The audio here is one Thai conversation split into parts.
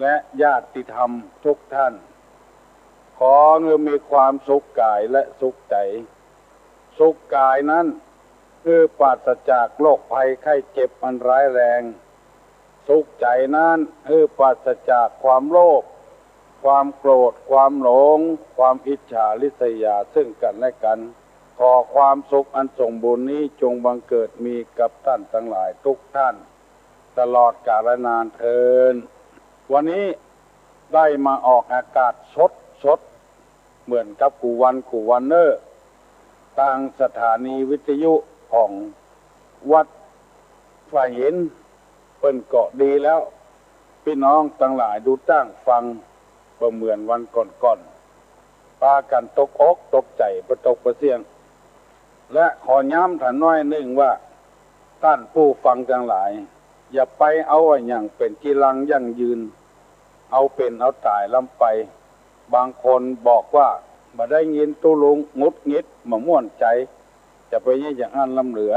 และญาติธรรมทุกท่านขอเงือมีความสุขกายและสุขใจสุขกายนั้นคือปราศจากโรคภัยไข้เจ็บอันร้ายแรงสุขใจนั้นคือปราศจากความโลภความโกรธความหลงความอิจฉาริษยาซึ่งกันและกันขอความสุขอันสมบูรณ์นี้จงบังเกิดมีกับท่านทั้งหลายทุกท่านตลอดกาลนานเทอญวันนี้ได้มาออกอากาศสดเหมือนกับกูวันเนอร์ทางสถานีวิทยุของวัดฝ่ายหินเปิ้นเกาะดีแล้วพี่น้องทั้งหลายดูตั้งฟังบ่เหมือนวันก่อนพากันตกอกตกใจประตกประเสียงและขอย้ำท่านน้อยหนึ่งว่าท่านผู้ฟังทั้งหลายอย่าไปเอาอย่างเป็นกีรังยั่งยืนเอาเป็นเอาตายลำไปบางคนบอกว่าบ่ได้ยินตุลุงงุดงิดมาม่วนใจจะไปอย่างนั้นลำเหลือ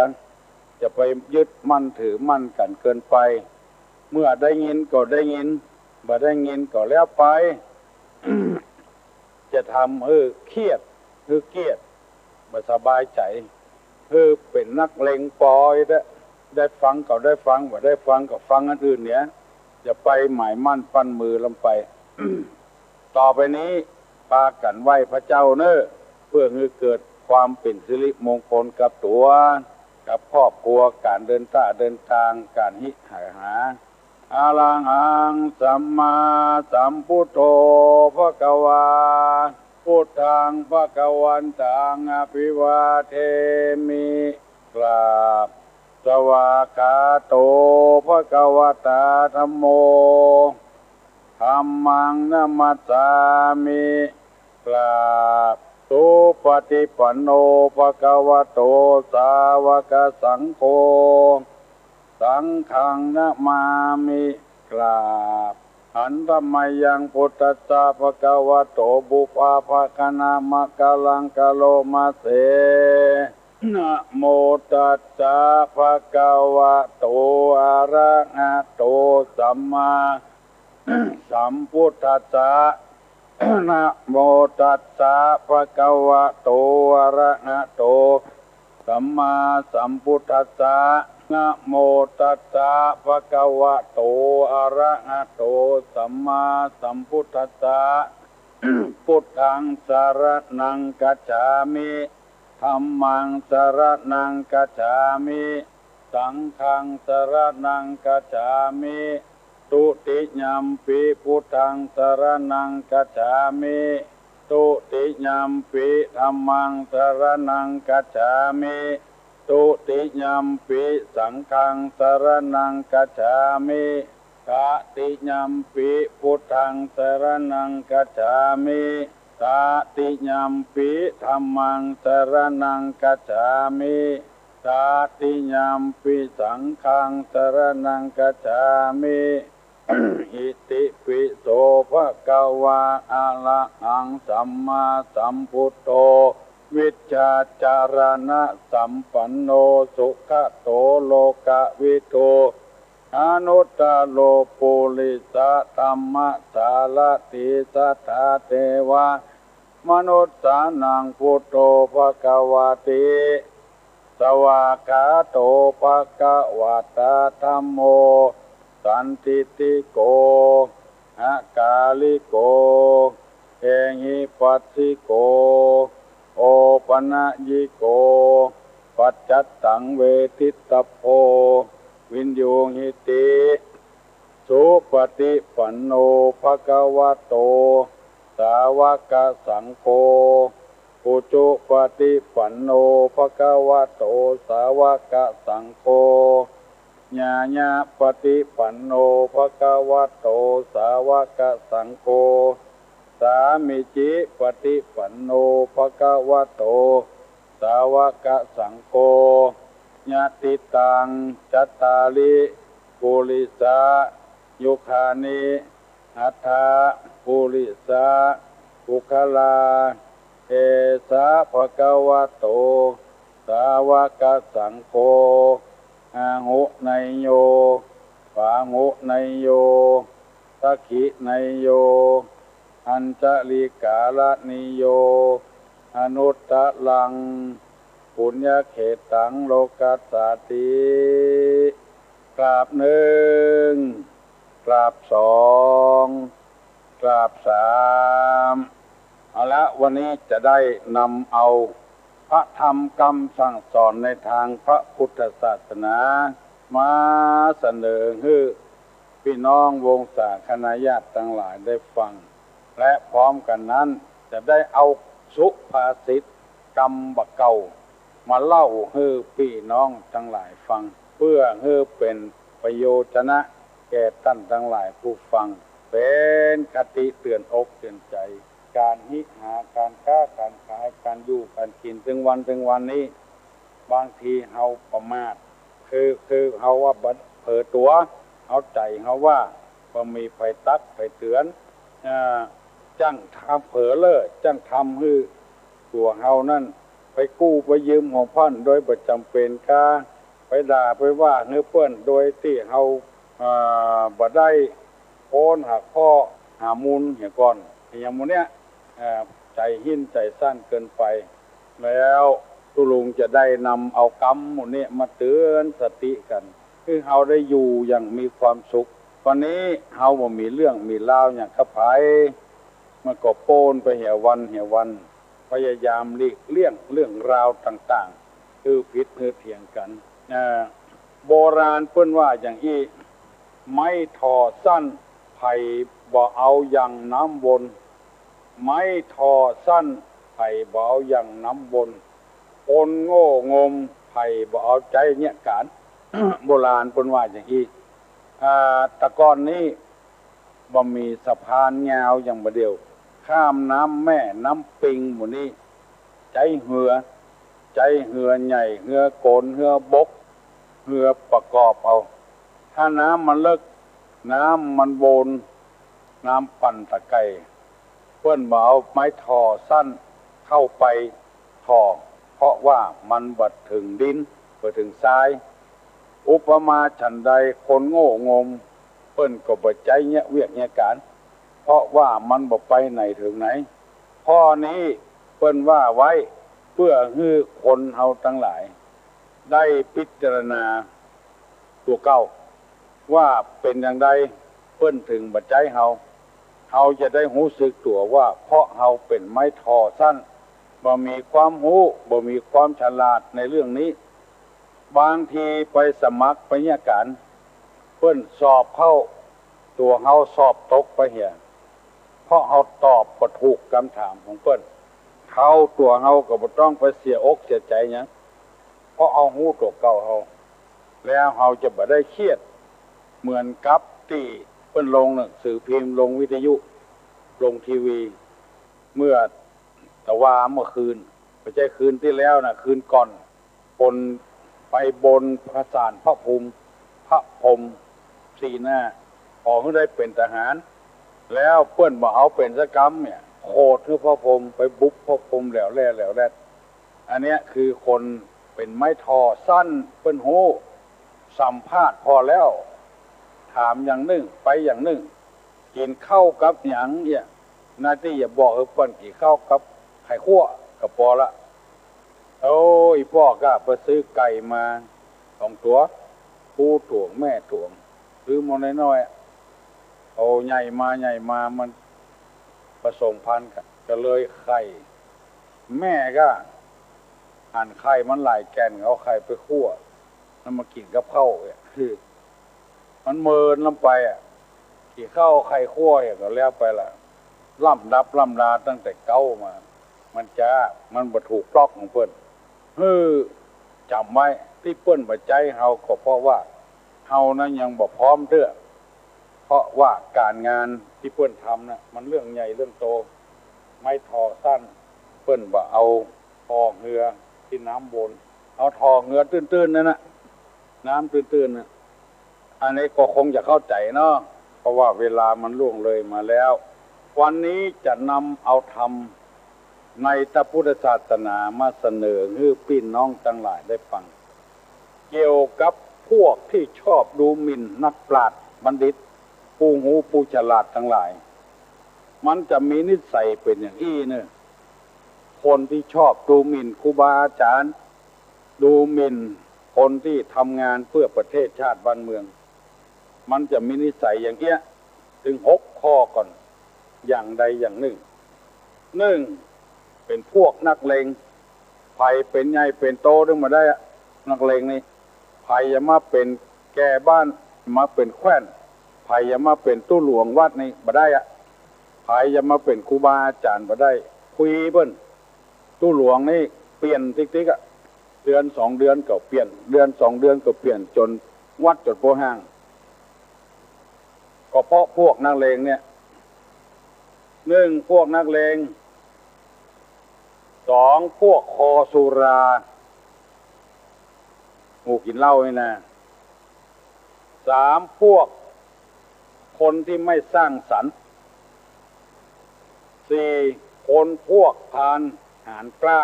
จะไปยึดมั่นถือมั่นกันเกินไปเมื่อได้ยินก็ได้ยินบ่ได้ยินก็แล้วไป จะทำเครียดเกลียดบ่สบายใจเป็นนักเลงปอยได้ฟังก็ได้ฟังบ่ได้ฟังก็ฟังอันอื่นเนี่ยจะไปหมายมั่นปั้นมือลำไป ต่อไปนี้พากันไหว้พระเจ้าเน้อเพื่อให้เกิดความเป็นสิริมงคลกับตัวกับครอบครัวการเดินทางการหาอะระหังสัมมาสัมพุทโธภควาพุทธังภควันตังอภิวาเทมิกราบสวากขาโตภควตาธัมโมธัมมังนัมมัสสามิกราบสุปฏิปันโนภควโตสาวกสังโฆสังฆังนะมามิกราบหันธรรมยังพุทธัสสะภะคะวะโตบุปาภคณามะกะลังกะโลมาเสนะโมตัสสะภะคะวะโตอะระหะโตสัมมาสัมพุทธัสสะนะโมตัสสะภะคะวะโตอะระหะโตสัมมาสัมพุทธัสสะนะโมตัสสะภะคะวะโตอะระหะโตสัมมาสัมพุทธัสสะพุทธังสรณังคัจฉามิธัมมังสรณังคัจฉามิสังฆังสรณังคัจฉามิตุติยัมปิพุทธังสรณังคัจฉามิตุติยัมปิธัมมังสรณังคัจฉามิตุติยัมปิสังฆังสรณังคัจฉามิกติยัมปิพุทธังสรณังคัจฉามิตติยัมปิธัมมังสรณังคัจฉามิตติยัมปิสังฆังสรณังคัจฉามิอิติปิโสภะคะวะอะระหังสัมมาสัมพุทโธวิชชาจารณะสัมปันโนสุขโตโลกวิทูอนุตตโลปุริสธัมมะสารติสัทธาเทวามนุสสานังพุทโธภควติสวากขาโตภควตาธัมโมสันติติโกอะกาลิโกเอหิปัสสิโกโอปนะยิโกปัจจัตตังเวทิตโพวินโยหิติสุปฏิปันโนภควโตสาวกสังโฆปุจุปฏิปันโนภควโตสาวกสังโฆญาญาปฏิปันโนภควโตสาวกสังโฆสามิจิปฏิปันโนภควโตสาวกสังโฆญาติตังจัตตาริปุริสายุคานิอัฏฐาปุริสาปุคลาเอสาภควโตสาวกสังโฆอาหุไนโยปาหุไนโย สักขินายโยอัญจลิกาลนิโยอนุตตะลังปุญญเขตังโลกัสสติกราบหนึ่งกราบสองกราบสามเอาละวันนี้จะได้นำเอาพระธรรมคำสั่งสอนในทางพระพุทธศาสนามาเสนอให้พี่น้องวงศาคณาญาติทั้งหลายได้ฟังและพร้อมกันนั้นจะได้เอาสุภาษิตกรรมบะเก่ามาเล่าให้พี่น้องทั้งหลายฟังเพื่อให้เป็นประโยชนะแก่ท่านทั้งหลายผู้ฟังเป็นคติเตือนอกเตือนใจการหิหาการค้าการขายการอยู่การกินถึงวันนี้บางทีเฮาประมาทคือเฮาว่าเผลอตัวเอาใจเฮาว่าบ่มีไผตักไผเตือนจังทำเผลอเลิศจังทำให้ตัวเฮานั่นไปกู้ไปยืมของพ่อนโดยบ่จำเป็นค่าไปด่าไปว่าเนื้อเปิ้นโดยที่เฮาบ่ได้โอนหักข้อหามูลเหี่ยก่อนอย่างมื้อเนี้ยใจหิ้นใจสั้นเกินไปแล้วตุลุงจะได้นำเอากรรมหมู่นี้มาเตือนสติกันคือเฮาได้อยู่อย่างมีความสุขวันนี้เฮาบ่มีเรื่องมีราวหยังกับไผมันก็โปนไปเหี่ยวันพยายามหลีกเลี่ยงเรื่องราวต่างๆคือผิดคือเถียงกันโบราณเพิ่นว่าอย่างอี้ไม้ทอสั้นไผ่บ่เอาอย่างน้ำวนไม้ทอสั้นไผ่บ่เอาอย่างน้ำวนคนโง่งมไผ่บ่เอาใจเนี่ยการ โบราณเพิ่นว่าอย่างอี้ตะกอนนี้บ่มีสะพานยาวอย่างบ่เดียวข้ามน้ำแม่น้ำปิงหมู่นี้ใจเหือใหญ่เหือโกนเหือบกเหือประกอบเอาถ้าน้ำมันเลิกน้ำมันโบนน้ำปั่นตะไคร่เพิ่นบ่เอาไม้ทอสั้นเข้าไปทอเพราะว่ามันบ่ถึงดินบ่ถึงทรายอุปมาฉันใดคนโง่งมเพิ่นก็บ่ใจเนี่ยเวียกเนี่ยการเพราะว่ามันบ่ไปไหนถึงไหนข้อนี้เพิ่นว่าไว้เพื่อให้คนเฮาทั้งหลายได้พิจารณาตัวเก่าว่าเป็นอย่างใดเพิ่นถึงบ่ใจเฮาจะได้รู้สึกตัวว่าเพราะเฮาเป็นไม้ทอสั้นบ่มีความรู้บ่มีความฉลาดในเรื่องนี้บางทีไปสมัครไปเนี่ยการเพิ่นสอบเข้าตัวเฮาสอบตกไปเหี่ยเพราะเฮาตอบบ่ถูกคำถามของเพิ่นเขาตัวเฮาก็บ่ต้องไปเสียอกเสียใจหยังเพราะเอาฮู้ตัวเก่าเฮาแล้วเฮาจะบ่ได้เครียดเหมือนกับที่เพิ่นลงหนังสือพิมพ์ลงวิทยุลงทีวีเมื่อตะวาเมื่อคืนไม่ใช่คืนที่แล้วนะคืนก่อนคนไปบนพระศาลพระภูมิพระพรหมสีหน้าขอให้ได้เป็นทหารแล้วเปิ้นบ่เอาเป็นสกรรมเนี่ยโคตรคือพระพรหมไปบุกพระพรหมแล้วแลอันเนี้ยคือคนเป็นไม้ทอสั้นเปิ้นโหสัมภาษณ์พอแล้วถามอย่างหนึ่งไปอย่างหนึ่งกินข้าวกับหยังเนี่ยหน้าที่อย่าบอกเปิ้นกี่ข้าวกับไข่คั่วกับพอละโอ้ยพ่อก็ไปซื้อไก่มา2 ตัวผู้ถ่วงแม่ถ่วงซื้อมาน้อยๆโอ้ใหญ่มามันผสมพันธุ์กันก็เลยไข่แม่ก็หั่นไข่มันหลายแกนเอาไข่ไปคั่วแล้วมากินกับข้าวเนี่ยคือมันเมินลงไปกินข้าวไข่คั่วอย่างก็แล้วไปละล่ำลาตั้งแต่เก้ามามันบ่ถูกปลอกของเพิ่นจำไว้ที่เปิ้นบ่ใจเฮาก็เพราะว่าเฮานั้นยังบ่พร้อมเด้อเพราะว่าการงานที่เปิ้นทำนะมันเรื่องใหญ่เรื่องโตไม่ทอสั้นเปิ้นบ่เอาทอเหือที่น้ำบนเอาทอเหือตื้นๆนั่นน่ะน้ำตื้นๆน่ะอันนี้ก็คงจะเข้าใจเนาะเพราะว่าเวลามันล่วงเลยมาแล้ววันนี้จะนำเอาธรรมในพระพุทธศาสนามาเสนอให้พี่น้องทั้งหลายได้ฟังเกี่ยวกับพวกที่ชอบดูหมิ่นนักปราชญ์บัณฑิต ผู้หูผู้ฉลาดทั้งหลายมันจะมีนิสัยเป็นอย่างนี้เนี่ยคนที่ชอบดูหมิ่นครูบาอาจารย์ดูหมิ่นคนที่ทำงานเพื่อประเทศชาติบ้านเมืองมันจะมีนิสัยอย่างเงี้ยถึง6 ข้อก่อนอย่างใดอย่างหนึ่งเป็นพวกนักเลงไผเป็นใหญ่เป็นโตดึงมาได้นักเลงนี่ไผอย่ามาเป็นแก่บ้านมาเป็นแคว้นไผอย่ามาเป็นตู้หลวงวัดนี่บ่ได้ไผอย่ามาเป็นครูบาอาจารย์บ่ได้คุยเพิ่นตู้หลวงนี่เปลี่ยนติ๊กๆเดือน2 เดือนก็เปลี่ยนเดือน2 เดือนก็เปลี่ยนจนวัดจนโปห้างก็เพราะพวกนักเลงเนี่ย1พวกนักเลง2พวกคอสุราหูกินเหล้านี่นะ3พวกคนที่ไม่สร้างสรรค์4คนพวกพานหารกล้า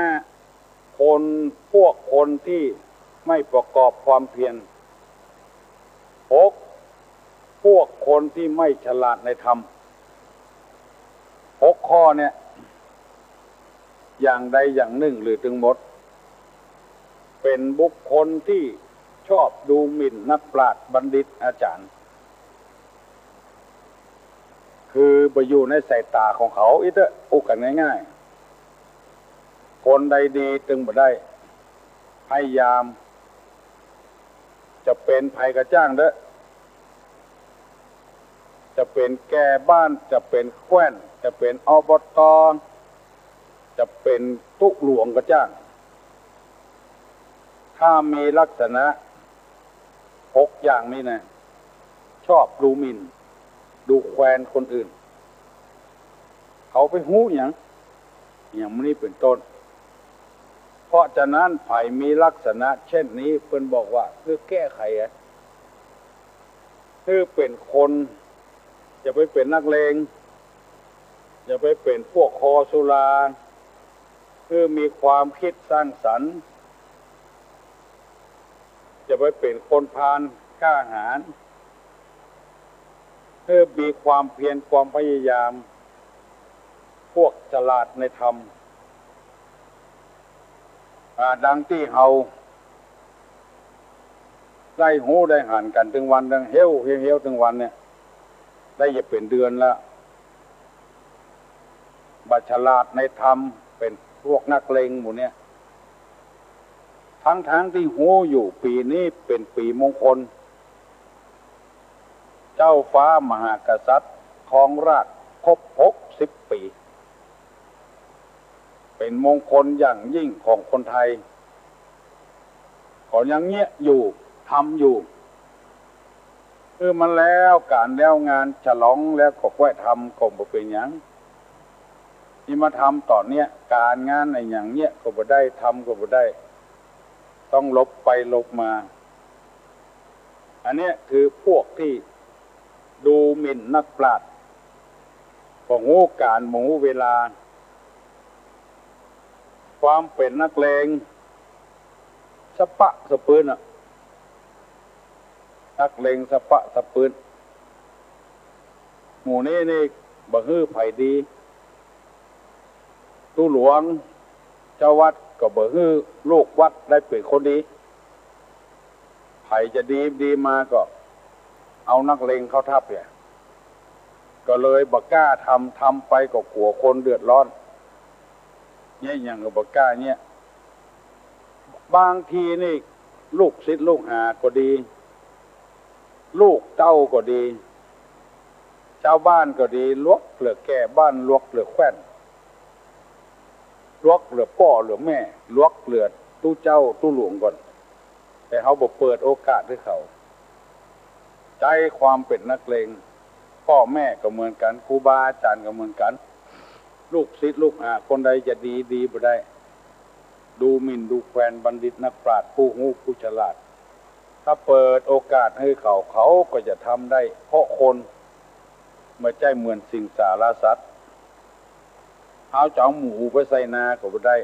5คนพวกคนที่ไม่ประกอบความเพียร6พวกคนที่ไม่ฉลาดในธรรม6 ข้อเนี่ยอย่างใดอย่างหนึ่งหรือถึงหมดเป็นบุคคลที่ชอบดูหมิ่นนักปราชญ์บัณฑิตอาจารย์คือไปอยู่ในสายตาของเขาอีเถอะอุกันง่ายๆคนใดดีจึงบ่ได้พยายามจะเป็นภัยกระจ้างเด้อจะเป็นแก่บ้านจะเป็นแคว้นจะเป็นอบต.จะเป็นตุหลวงกระจ้างถ้ามีลักษณะ6 อย่างนี้นะชอบดูหมิ่นดูแคลนคนอื่นเขาไปหู้อย่างนี้เป็นต้นเพราะฉะนั้นไผมีลักษณะเช่นนี้เพิ่นบอกว่าคือแก้ไขคือเป็นคนจะไปเป็นนักเลงจะไปเป็นพวกคอสุราคือมีความคิดสร้างสรรค์จะไปเป็นคนพาลกล้าหาญคือมีความเพียรความพยายามพวกฉลาดในธรรมดังที่เฮาได้หูได้หันกันถึงวันถึงเหี้ยวถึงวันเนี่ยได้จะเป็นเดือนแล้วบัดฉลาดในธรรมเป็นพวกนักเลงหมู่เนี่ยทั้งที่หูอยู่ปีนี้เป็นปีมงคลเจ้าฟ้ามหากษัตริย์ครองราชย์ครบ60 ปีเป็นมงคลอย่างยิ่งของคนไทยก็ยังเงี้ยอยู่ทำอยู่มันแล้วการแล้วงานฉลองแล้วก็ค่อยทำก็บ่เป็นหยังที่มาทำตอนเนี้ยการงานในอย่างเนี้ยก็บ่ได้ทำก็บ่ได้ต้องลบไปลบมาอันเนี้ยคือพวกที่ดูหมิ่นนักปราชญ์บ่ฮู้การบ่ฮู้เวลาความเป็นนักเลงสะปะสะปืนนักเลงสะปะสะปืนหมู่นี้นี่บ่ฮื้อไผดีตู้หลวงเจ้าวัดก็บ่ฮื้อลูกวัดได้เป็นคนดีไผจะดีมาก็เอานักเลงเข้าทับเนี่ยก็เลยบ่กล้าทำไปก็กลัวคนเดือดร้อนเนี่ยอย่างก็บ่กล้าเนี่ยบางทีนี่ลูกศิษย์ลูกหาก็ดีลูกเต้าก็ดีชาวบ้านก็ดีลวกเหลือแก่บ้านลวกเหลือแคว้นลวกเหลือพ่อเหลือแม่ลวกเหลือตู้เจ้าตู้หลวงก่อนแต่เขาบ่เปิดโอกาสให้เขาใจความเป็นนักเลงพ่อแม่ก็เหมือนกันครูบาอาจารย์ก็เหมือนกันลูกศิษย์ลูกหาคนใดจะดีบ่ได้ดูหมิ่นดูแคลนบัณฑิตนักปราชญ์ผู้หูผู้ฉลาดถ้าเปิดโอกาสให้เขาก็จะทำได้เพราะคนไม่ใช่เหมือนสิ่งสารสัตว์เอาเจ้าหมูไปใส่นาก็บ่ได้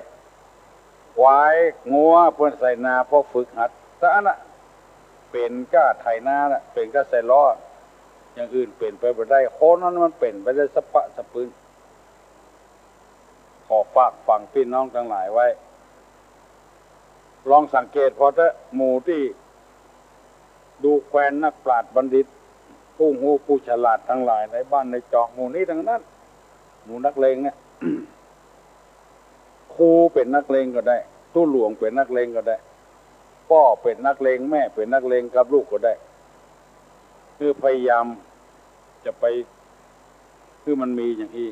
ควายงัวเพิ่นใส่นาเพราะฝึกหัดซะนะเ เป็นก้าไถนาน่ะเป็นก้าใส่ล้ออย่างอื่นเป็นไปบ่ได้คนนั้นมันเป็นไปได้สะปะสะปืนขอฝากฝังพี่น้องทั้งหลายไว้ลองสังเกตพอถ้าหมู่ที่ดูแคว้นนักปราชญ์บัณฑิตผู้หูผู้ฉลาดทั้งหลายในบ้านในจอกหมู่นี้ทั้งนั้นหมู่นักเลงเนี่ย ครูเป็นนักเลงก็ได้ตู้หลวงเป็นนักเลงก็ได้พ่อเป็นนักเลงแม่เป็นนักเลงกับลูกก็ได้คือพยายามจะไปคือมันมีอย่างนี้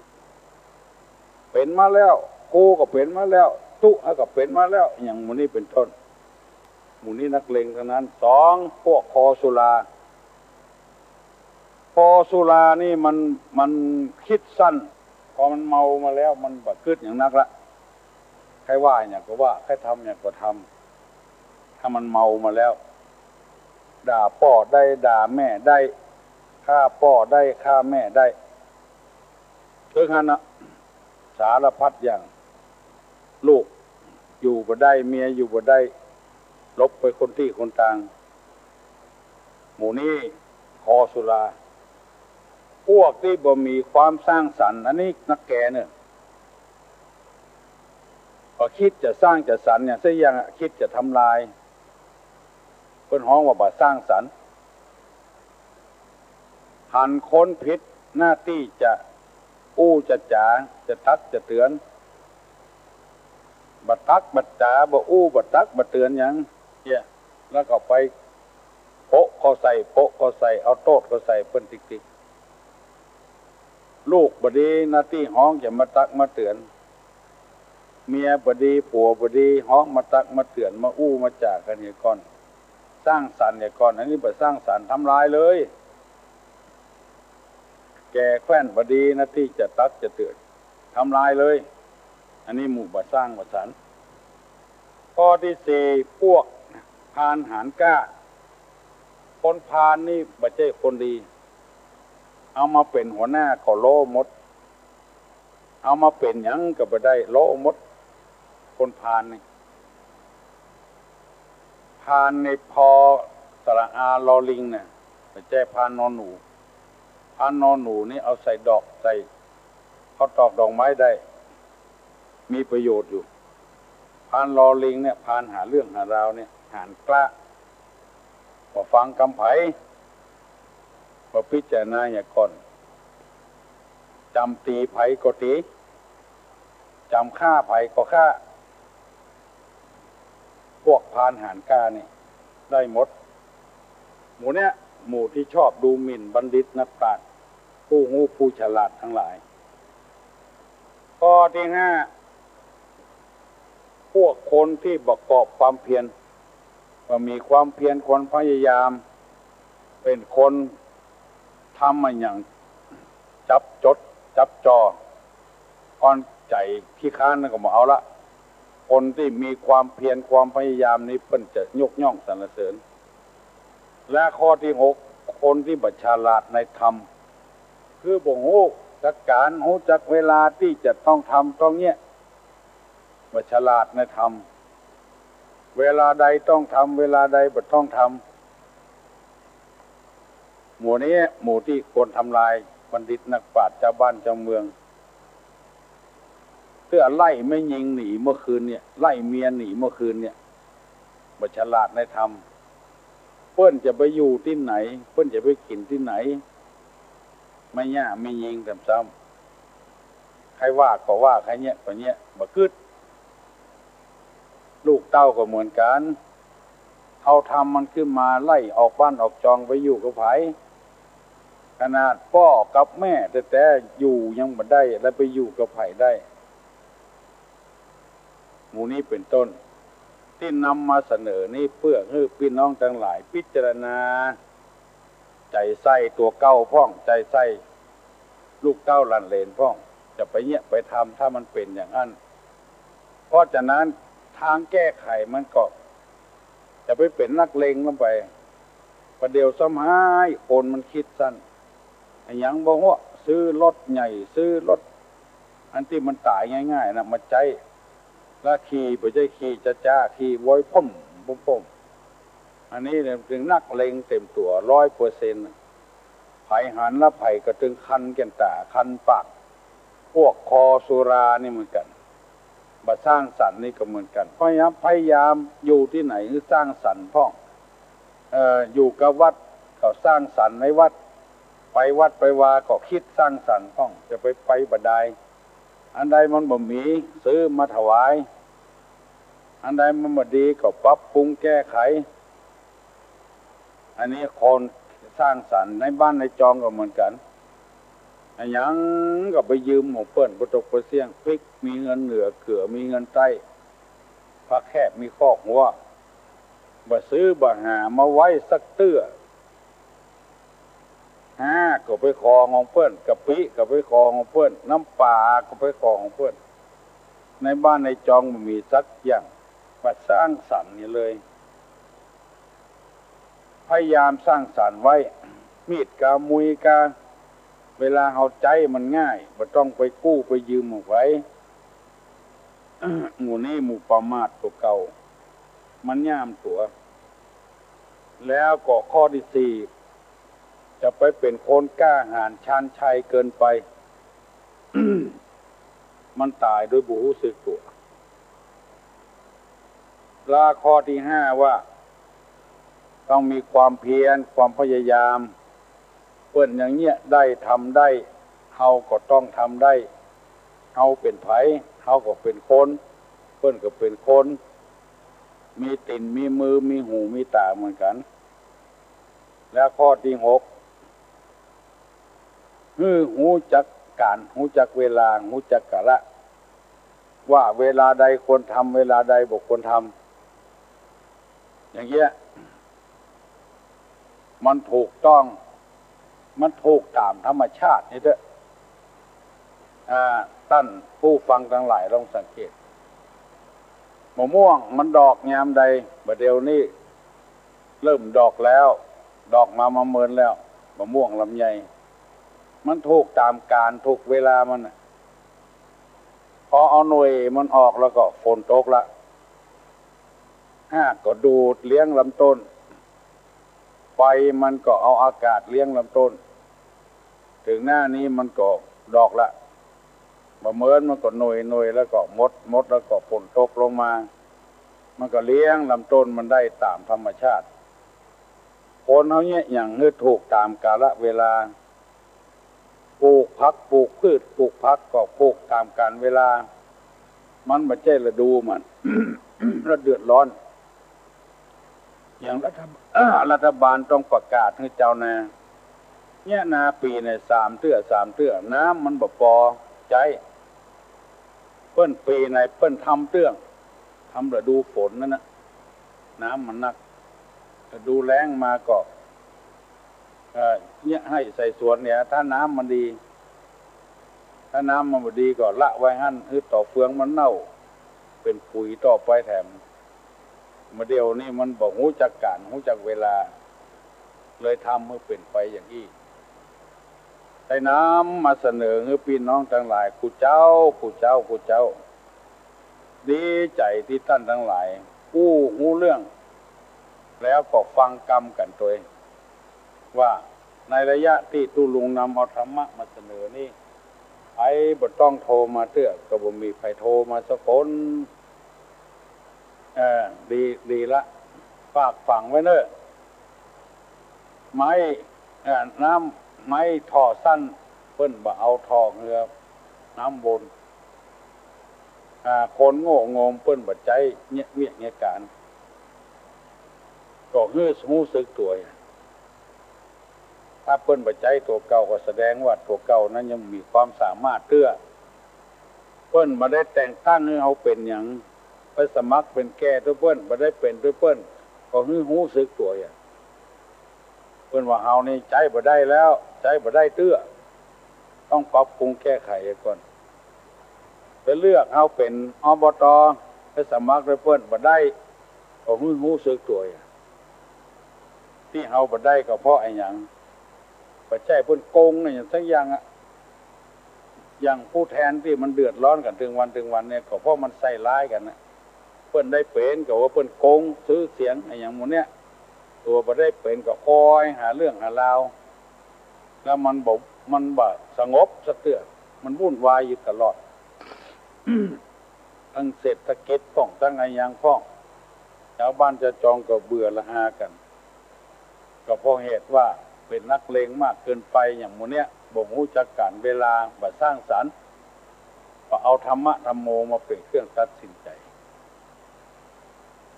เป็นมาแล้วครูก็เป็นมาแล้วตู้ก็เป็นมาแล้วอย่างหมู่นี้เป็นต้นหมู่นี้นักเลงทั้งนั้นสองพวกคอสุราพอสุรานี่มันคิดสั้นพอมันเมามาแล้วมันบัดกึดอย่างนักละใครว่าอย่างก็ว่าใครทำอย่างก็ทำถ้ามันเมามาแล้วด่าพ่อได้ด่าแม่ได้ฆ่าพ่อได้ฆ่าแม่ได้ถึงขนาดสารพัดอย่างลูกอยู่บ่ได้เมียอยู่บ่ได้ลบไปคนที่คนต่างหมู่นี้คอสุราพวกที่บ่มีความสร้างสรรค์อันนี้นักแก่เนี่ยพอคิดจะสร้างจะสรรค์เนี่ยซะยังคิดจะทำลายเพิ่นฮ้องว่าบ่สร้างสรรค์หันค้นผิดหน้าที่จะจะจ๋าจะทักจะเตือนบัดทักบัดจ๋าบ่บัดทักบัดเตือนหยังเนี่ยแล้วก็ไปโปะเขาใส่เอาโตดเขาใส่เพิ่นติ๊กๆลูกบ่ดีหน้าที่ฮ้องจะมาตักมาเตือนเมียบ่ดีผัวบ่ดีฮ้องมาตักมาเตือนมามาจ่ากันเนี่ยก่อนสร้างสรรค์เนี่ยก่อนอันนี้บ่สร้างสรรค์ทำลายเลยแก่แคว้นบ่ดีหน้าที่จะตักจะเตือนทำลายเลยอันนี้หมู่บ่สร้างบ่สรรค์ข้อที่สี่พวกพานหารกล้าคนพานนี่บ่ใช่คนดีเอามาเป็นหัวหน้าก็โลหมดเอามาเป็นหยังก็บ่ได้โลหมดคนพานนี่พานในพอสระอาลอลิงเนี่ยบ่ใช่พานนอนหนูพานนอนหนูนี่เอาใส่ดอกใส่เขาตอกดอกไม้ได้มีประโยชน์อยู่พานลอลิงเนี่ยพานหาเรื่องหาราวเนี่ยหารกล้าพอฟังคำไผ่พอพิจารณาอย่างก่อนจำตีไผ่ก็ตีจำฆ่าไผ่ก็ฆ่าพวกพานหารกล้านี่ได้หมดหมู่เนี้ยหมู่ที่ชอบดูหมิ่นบัณฑิตนักปราชญ์ผู้หูผู้ฉลาดทั้งหลายข้อที่ห้าพวกคนที่ประกอบความเพียรว่ามีความเพียรคนพยายามเป็นคนทำมาอย่างจับจดจับจออ่อนใจขี้ค้านนั่นก็มาเอาละคนที่มีความเพียรความพยายามนี้เพิ่นจะยกย่องสรรเสริญและข้อที่หกคนที่บัญชาลาดในธรรมคือบ่ฮู้จักการฮู้จักเวลาที่จะต้องทำต้องเนี้ยบัญชาลาดในธรรมเวลาใดต้องทำเวลาใดบ่ต้องทำหมู่นี้หมู่ที่คนทำลายบัณฑิตนักปราชญ์ชาวบ้านชาวเมืองเพื่อไล่ไม่ยิงหนีเมื่อคืนเนี่ยไล่เมียหนีเมื่อคืนเนี่ยบัญชาลาดในธรรมเพิ่นจะไปอยู่ที่ไหนเพิ่นจะไปกินที่ไหนไม่ย่าไม่ยิงซ้ำๆใครว่าก็ว่าใครเนี้ยก็เนี้ยบ่กึดลูกเต้าก็เหมือนกันเอาทำมันขึ้นมาไล่ออกบ้านออกจองไปอยู่กับไผขนาดพ่อกับแม่แต่อยู่ยังบ่ได้แล้วไปอยู่กับไผได้หมู่นี้เป็นต้นที่นำมาเสนอนี้เพื่อให้พี่น้องทั้งหลายพิจารณาใจใส่ตัวเก้าพ่องใจใส่ลูกเต้าลันเลนพ่องจะไปเนี้ยไปทำถ้ามันเป็นอย่างนั้นเพราะฉะนั้นทางแก้ไขมันก็จะไปเป็นนักเลงลงไปประเดี๋ยวสมัยคนมันคิดสั้นอย่างบอกว่าซื้อรถใหญ่ซื้อรถอันที่มันตายง่ายๆนะมาใจแล้วขี่ไปใจขี่จ้าขี่ไว้พ่ม อันนี้เนี่ยถึงนักเลงเต็มตัว100%ไผ่หันละไผ่ก็ถึงคันแก่นตาคันปากพวกคอสุรานี่เหมือนกันมาสร้างสรรค์นี่ก็เหมือนกันพยายามอยู่ที่ไหนคือสร้างสรรค์พ่องอยู่กับวัดก็สร้างสรรค์ในวัดไปวัดไปวาก็คิดสร้างสรรค์พ่องจะไปบัดใดอันใดมันบ่มีซื้อมาถวายอันใดมันบ่ดีก็ปรับปรุงแก้ไขอันนี้คนสร้างสรรค์ในบ้านในจองก็เหมือนกันอันยังก็ไปยืมหมู่เปิ้นบ่ตกบ่เสี่ยงพริกมีเงินเหลือเกือมีเงินใต้ผักแคบมีคอกหัวบ่ซื้อบ่หามาไว้สักเตื้อก็ไปขอของเปิ้นกะปิก็ไปขอของเปิ้นน้ำปลาก็ไปขอของเปิ้นในบ้านในจองบ่มีสักอย่างมาสร้างสรรค์นี่เลยพยายามสร้างสรรค์ไว้มีดกามุยกาเวลาเอาใจมันง่ายบ่ต้องไปกู้ไปยืมเอาไว้ หมู่นี้หมู่ประมาทตัวเก่ามันย่ามตัวแล้วก็ข้อที่สี่จะไปเป็นคนกล้าหาญชาญชัยเกินไป มันตายโดยบ่รู้สึกตัวลาข้อที่ห้าว่าต้องมีความเพียรความพยายามเปิ้นอย่างเงี้ยได้ทำได้เฮาก็ต้องทำได้เฮาเป็นไผเฮาก็เป็นคนเปิ้นก็เป็นคนมีติ่นมีมือมีหูมีตาเหมือนกันแล้วข้อที่หกหูจักการหูจักเวลาหูจักกาลว่าเวลาใดควรทำเวลาใดบ่ควรทำอย่างเงี้ยมันถูกต้องมันถูกตามธรรมชาตินี่เด้อท่านผู้ฟังทั้งหลายลองสังเกตมะม่วงมันดอกยามใดบัดเดี๋ยวนี้เริ่มดอกแล้วดอกมาเมินแล้วมะม่วงลำไยมันถูกตามการถูกเวลามันพอเอาหน่วยมันออกแล้วก็ฝนตกละก็ดูดเลี้ยงลำต้นไฟมันก็เอาอากาศเลี้ยงลำต้นถึงหน้านี้มันก็ดอกละมะเมินมันก็หน่วยแล้วก็มดแล้วก็ฝนตกลงมามันก็เลี้ยงลำต้นมันได้ตามธรรมชาติคนเขาเนี่ยอย่างนี้ถูกตามกาลเวลาปลูกผักปลูกพืชปลูกผักก็ปลูกตามกาลเวลามันไม่ใช่ฤดูมัน แล้วเดือดร้อนอย่างรัฐบาลต้องประกาศให้เจ้านาเนี่ยนาปีใน3 เตื้อน้ำมันบ่พอใจเปิ้นปีในเปิ้นทำเตื้องทำฤดูฝนนั่นนะน้ำมันนักฤดูแล้งมาก็เนี่ยให้ใส่สวนเนี่ยถ้าน้ำมันดีถ้าน้ำมันบ่ดีก็ละไว้หั่นคือต่อเฟืองมันเน่าเป็นปุ๋ยต่อไปแถมมาเดียวนี่มันบอกหูจักการหูจักเวลาเลยทำให้เป็นไปอย่างนี้ได้น้ำมาเสนอให้พี่น้องทั้งหลายกูเจ้าดีใจที่ท่านทั้งหลายผู้หูเรื่องแล้วก็ฟังกรรมกันตัวเองว่าในระยะที่ตุลุงนำเอาธรรมะมาเสนอนี่ไอ้บ่ต้องโทรมาเตื้อก็บ่มีใครโทรมาสักคนดีละฝากฝังไว้เนอะไม้น้ำไม้ท่อสั้นเพิ่นบ่เอาท่อเรือน้ำบนคนโง่งมเพิ่นบ่ใจเงี้ยการก็รู้สึกตัวถ้าเพิ่นบ่ใจตัวเก่าก็แสดงว่าตัวเก่านั้นยังมีความสามารถเตื้อเพิ่นบ่ได้แต่งตั้งให้เฮาเป็นหยังไปสมัครเป็นแก่ด้วยเพิ่นบ่ได้เป็นด้วยเพิ่นก็รู้สึกตัวเพิ่นว่าเฮานี่ใจบ่ได้แล้วใจบ่ได้เตื้อต้องปรับปรุงแก้ไขก่อนไปเลือกเฮาเป็นอบต.ไปสมัครด้วยเพิ่นบ่ได้ก็รู้สึกตัวที่เฮาบ่ได้ก็เพราะไอ้หยังปัจจัยเพิ่นโกงนี่อย่างสักอย่างอย่างผู้แทนที่มันเดือดร้อนกันถึงวันเนี่ยก็เพราะมันใส่ร้ายกันนะเพิ่นได้เป็นก็ว่าเพิ่นโกงซื้อเสียงไอ้อย่างหมดเนี้ย ตัวบ่ได้เป็นก็คอยหาเรื่องหาราวแล้วมันบ่สงบสะเตือมันวุ่นวายอยู่ตลอด ทั้งเศรษฐกิจป้องทั้งอะไรอย่างพ้องชาวบ้านจะจองก็เบื่อละหากันก็เพราะเหตุว่าเป็นนักเลงมากเกินไปอย่างหมู่เนี้ยบ่รู้จักการเวลาบ่สร้างสรรค์ก็เอาธรรมะธรรมโมมาเป็นเครื่องตัดสินใจ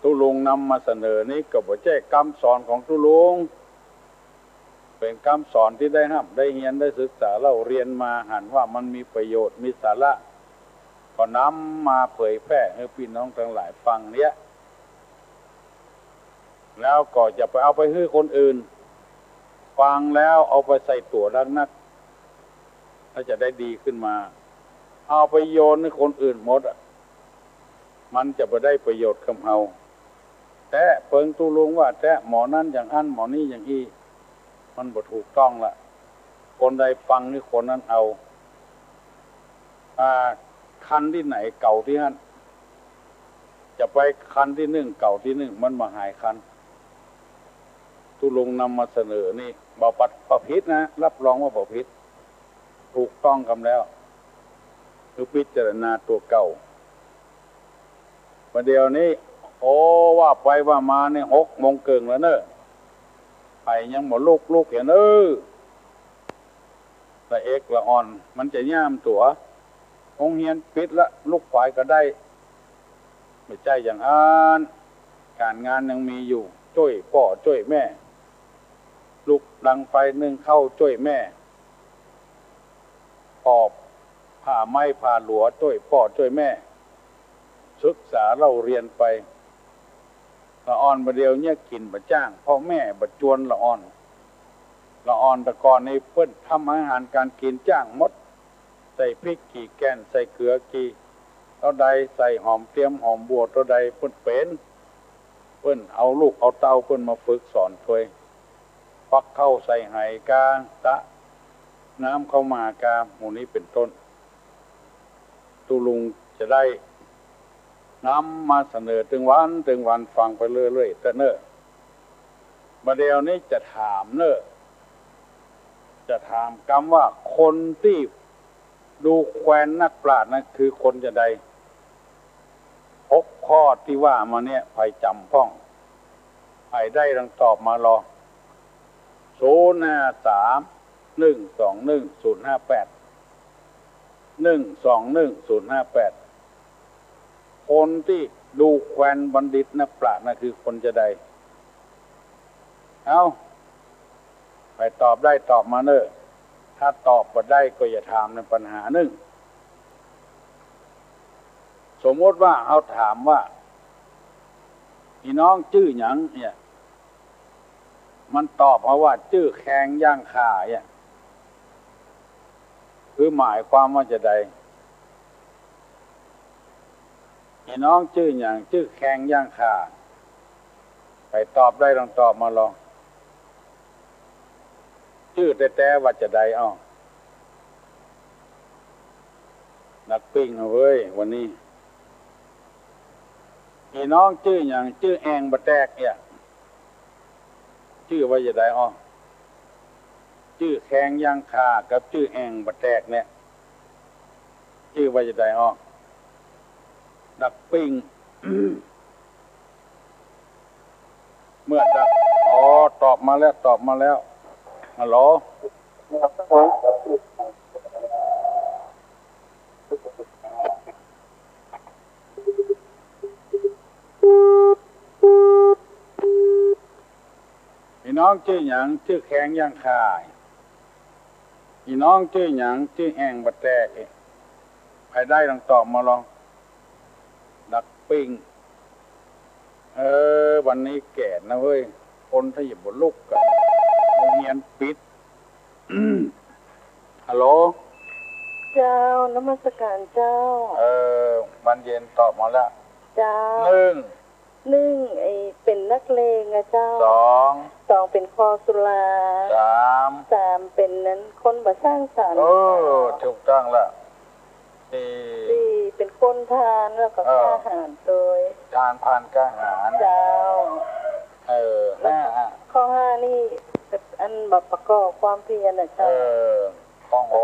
ตุลุงนำมาเสนอนี้ก็บ่ใช่คำสอนของตุลุงเป็นคำสอนที่ได้ห้ามได้เรียนได้ศึกษาเล่าเรียนมาหันว่ามันมีประโยชน์มีสาระก็นำมาเผยแพร่ให้พี่น้องทั้งหลายฟังเนี้ยแล้วก็จะไปเอาไปให้คนอื่นฟังแล้วเอาไปใส่ตัวดังนักแล้วจะได้ดีขึ้นมาเอาไปโยนให้คนอื่นหมดมันจะไปได้ประโยชน์กับเฮาแต่เปิงตุลุงว่าแต่หมอนั้นอย่างอันหมอนี้อย่างอี้มันบ่ถูกต้องละคนใดฟังนี่คนนั้นเอาคันที่ไหนเก่าที่นั่นจะไปคันที่หนึ่งเก่าที่หนึ่งมันมาหายคันตุลุงนำมาเสนอนี่บ่ประพิษนะรับรองว่าประพิษถูกต้องกันแล้วคือพิจารณาตัวเก่าประเดี๋ยวนี้โอ้ว่าไปว่ามาเนี่ย6 โมงเกิงแล้วเนอะไปยังบ่ลูกเห็นละเอกละอ่อนมันจะย่ามตัวโรงเรียนปิดละลูกฝ่ายก็ได้ไม่ใช่อย่างนั้นการงานยังมีอยู่ช่วยพ่อช่วยแม่ลูกดังไฟนึ่งเข้าช่วยแม่ปอบผ่าไม้ผ่าหลัวช่วยพ่อช่วยแม่ศึกษาเราเรียนไปละอ่อนประเดี๋ยวเนี่ยกินบะจ้างพ่อแม่บะจวนละอ่อนตะกอนในเพิ่นทำอาหารการกินจ้างหมดใส่พริกกี่แกนใส่เกลือกี่เท่าใดใส่หอมเตรียมหอมบัวเท่าใดเพิ่นเป็นเพิ่นเอาลูกเอาเต้าเพิ่นมาฝึกสอนถวยฟักเข้าใส่ไหกาตะน้ำเข้ามากาหมู่นี้เป็นต้นตุลุงจะได้นำมาเสนอถึงวันฟังไปเรื่อยๆแต่เนอะประเดี๋ยวนี้จะถามเนอะจะถามคำว่าคนที่ดูแควนนักปราชญ์นั่นคือคนจะใด6 ข้อที่ว่ามาเนี่ยไปจำพ้องไปได้ดังตอบมารอ053121058คนที่ดูแควนบัณฑิตนักปราชญ์นั่นคือคนจะใดเอาไปตอบได้ตอบมาเนอะถ้าตอบบ่ได้ก็อย่าถามในปัญหาหนึ่งสมมติว่าเอาถามว่าพี่น้องชื่อหยังเนี่ยมันตอบมาว่าชื่อแขงย่างข่าเนี่ยคือหมายความว่าจะใดพี่น้องชื่อหยังชื่อแขงย่างข่าไปตอบได้ลองตอบมาลองชื่อแต่ว่าจะใดนักปิ้งเอาเว้ยวันนี้พี่น้องชื่อหยังชื่อแองบะแตกเนี่ยชื่อว่าจะใดชื่อแขงย่างข่ากับชื่อแองบะแตกเนี่ยชื่อว่าจะใดนักปิ้ง เมื่อดักตอบมาแล้วฮัลโหลพี่น้องชื่อหยังชื่อแขงย่างข่าพี่น้องชื่อหยังชื่อแองบะแตกใครได้ลองตอบมาลองดักปิ้งวันนี้แก่นะเว้ยคนถ้าหยิบบนลูกกันโรงเรียนปิด ฮัลโหลเจ้านมัสการเจ้าวันเย็นตอบมาแล้วเจ้าหนึ่งเป็นนักเลงอะเจ้าสองเป็นคอสุราสามเป็นนั้นคนบ่สร้างสรรค์ถูกต้องแล้วสี่เป็นคนทานแล้วก็กล้าหาญโดยทานผ่านกล้าหาญเจ้า ข้อห้านี่อันแบบประกอบความเพียรนะเจ้าข้อห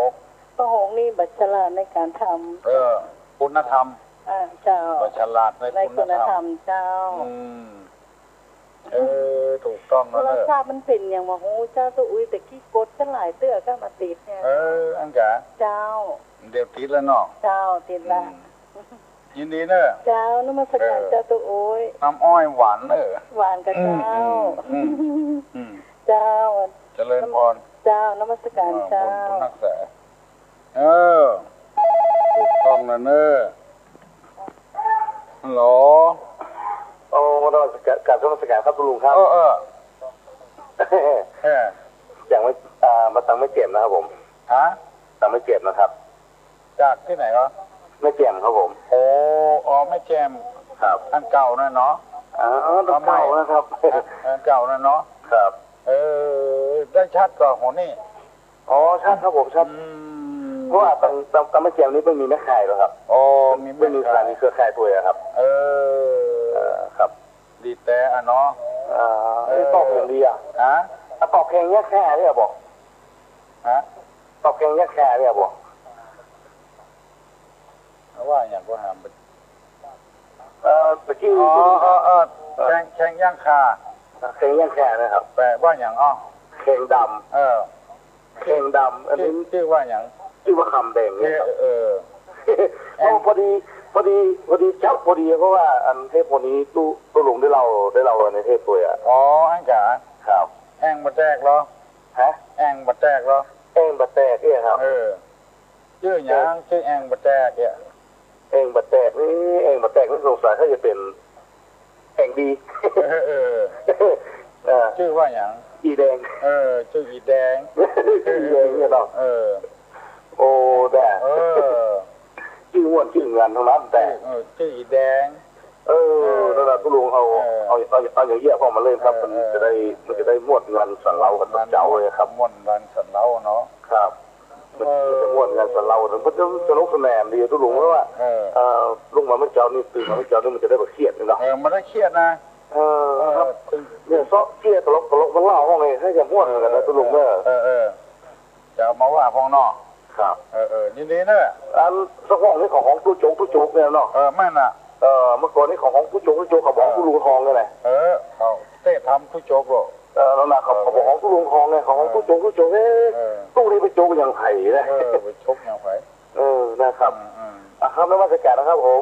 กนี่บัตรฉลาดในการทำคุณธรรมเจ้าบัตรฉลาดในคุณธรรมเจ้าถูกต้องแล้วเนี่ยรสชาติมันเป็นอย่างว่าโอ้เจ้าตัวอุ้ยแต่ขี้กดกันหลายเตื้อก็มาติดเนี่ยอันกะเจ้าเดี๋ยวติดแล้วเนาะเจ้าติดละยินดีเนอะเจ้านมัสการเจ้าตัวอุ้ยน้ำอ้อยหวานหวานกับเจ้าเจ้าเจริญพรเจ้านมัสการเจ้าคุณนักษาถูกต้องแล้วเนอะฮัลโหลนมัสการนมัสการครับคุณลุงครับอย่างไม่มาตังไม่เจ็บนะครับผมตังไม่เจ็บนะครับจากที่ไหนครับไม่เจ็บครับผมไม่เจ็บครับอันเก่านั่นเนาะอันเก่านะครับอันเก่านั่นเนาะครับได้ชัดกว่าหัวนี่ชัดครับผมชัดเพราะว่าตังไม่เจ็บนี้ไม่มีแม่ข่ายหรอครับไม่มีการมีเครือข่ายตัวครับครับดีแต่เนาะตอกอย่างดีตอกแข่งแยกแค่เนี่ยบอกตอกแข่งแยกแค่เนี่ยบอกว่าอย่างก็หามตะกี้แข่งย่างคาแข่งย่างแค่นะครับแปลว่าอย่างแข่งดำแข่งดำอันนี้ชื่อว่าอย่างชื่อว่าคำแดงเนี่ยพอดีเจ้าพอดีเพราะว่าอันเทพคนนี้ตู้ลุงได้เราในเทพตัวอันจ๋าครับแองบัดแตกเหรอแองบัดแตกเหรอแองบัดแตกเนี่ยครับชื่ออย่างชื่อแองบัดแตกเนี่ยแองบัดแตกนี่สงสัยเขาจะเป็นแองดีชื่อว่าอย่างอีแดงชื่ออีแดงเนี่ยเนาะโอ้แต่ชื่อม้วนชื่องานทั้งนั้นแต่ชื่ออีแดงนั่นแหละคุณลุงเอาอย่างเยี่ยพอมาเล่นครับมันจะได้ม้วนงานสันเล้ากันเจ้าเลยครับม้วนงานสันเล้าเนาะครับมันจะม้วนงานสันเล้ามันจะสนุกสนานดีทุกลุงเพราะว่าลุงมาเมื่อเช้านี่ตื่นมาเมื่อเช้านี่มันจะได้แบบเครียดเนาะมันได้เครียดนะครับเนี่ยซอกเครียดตลกมันเล่าห้องไงให้จะม้วนกันนะทุกลุงเนอะจะมาว่าห้องนอกครับยินดีเนอะอันสักห้องนี้ของตู้โจ๊กเนี่ยเนาะแม่น่ะเมื่อก่อนนี้ของตู้โจ๊กเขาบอกตู้ลุงทองเลยแหละเขาเต้ทำตู้โจ๊กหรอแล้วนะเขาบอกของตู้ลุงทองไงของตู้โจ๊กตู้นี้ไปโจ๊กอย่างไผ่นะไปโจ๊กอย่างไผ่นะครับครับนมัสการนะครับผม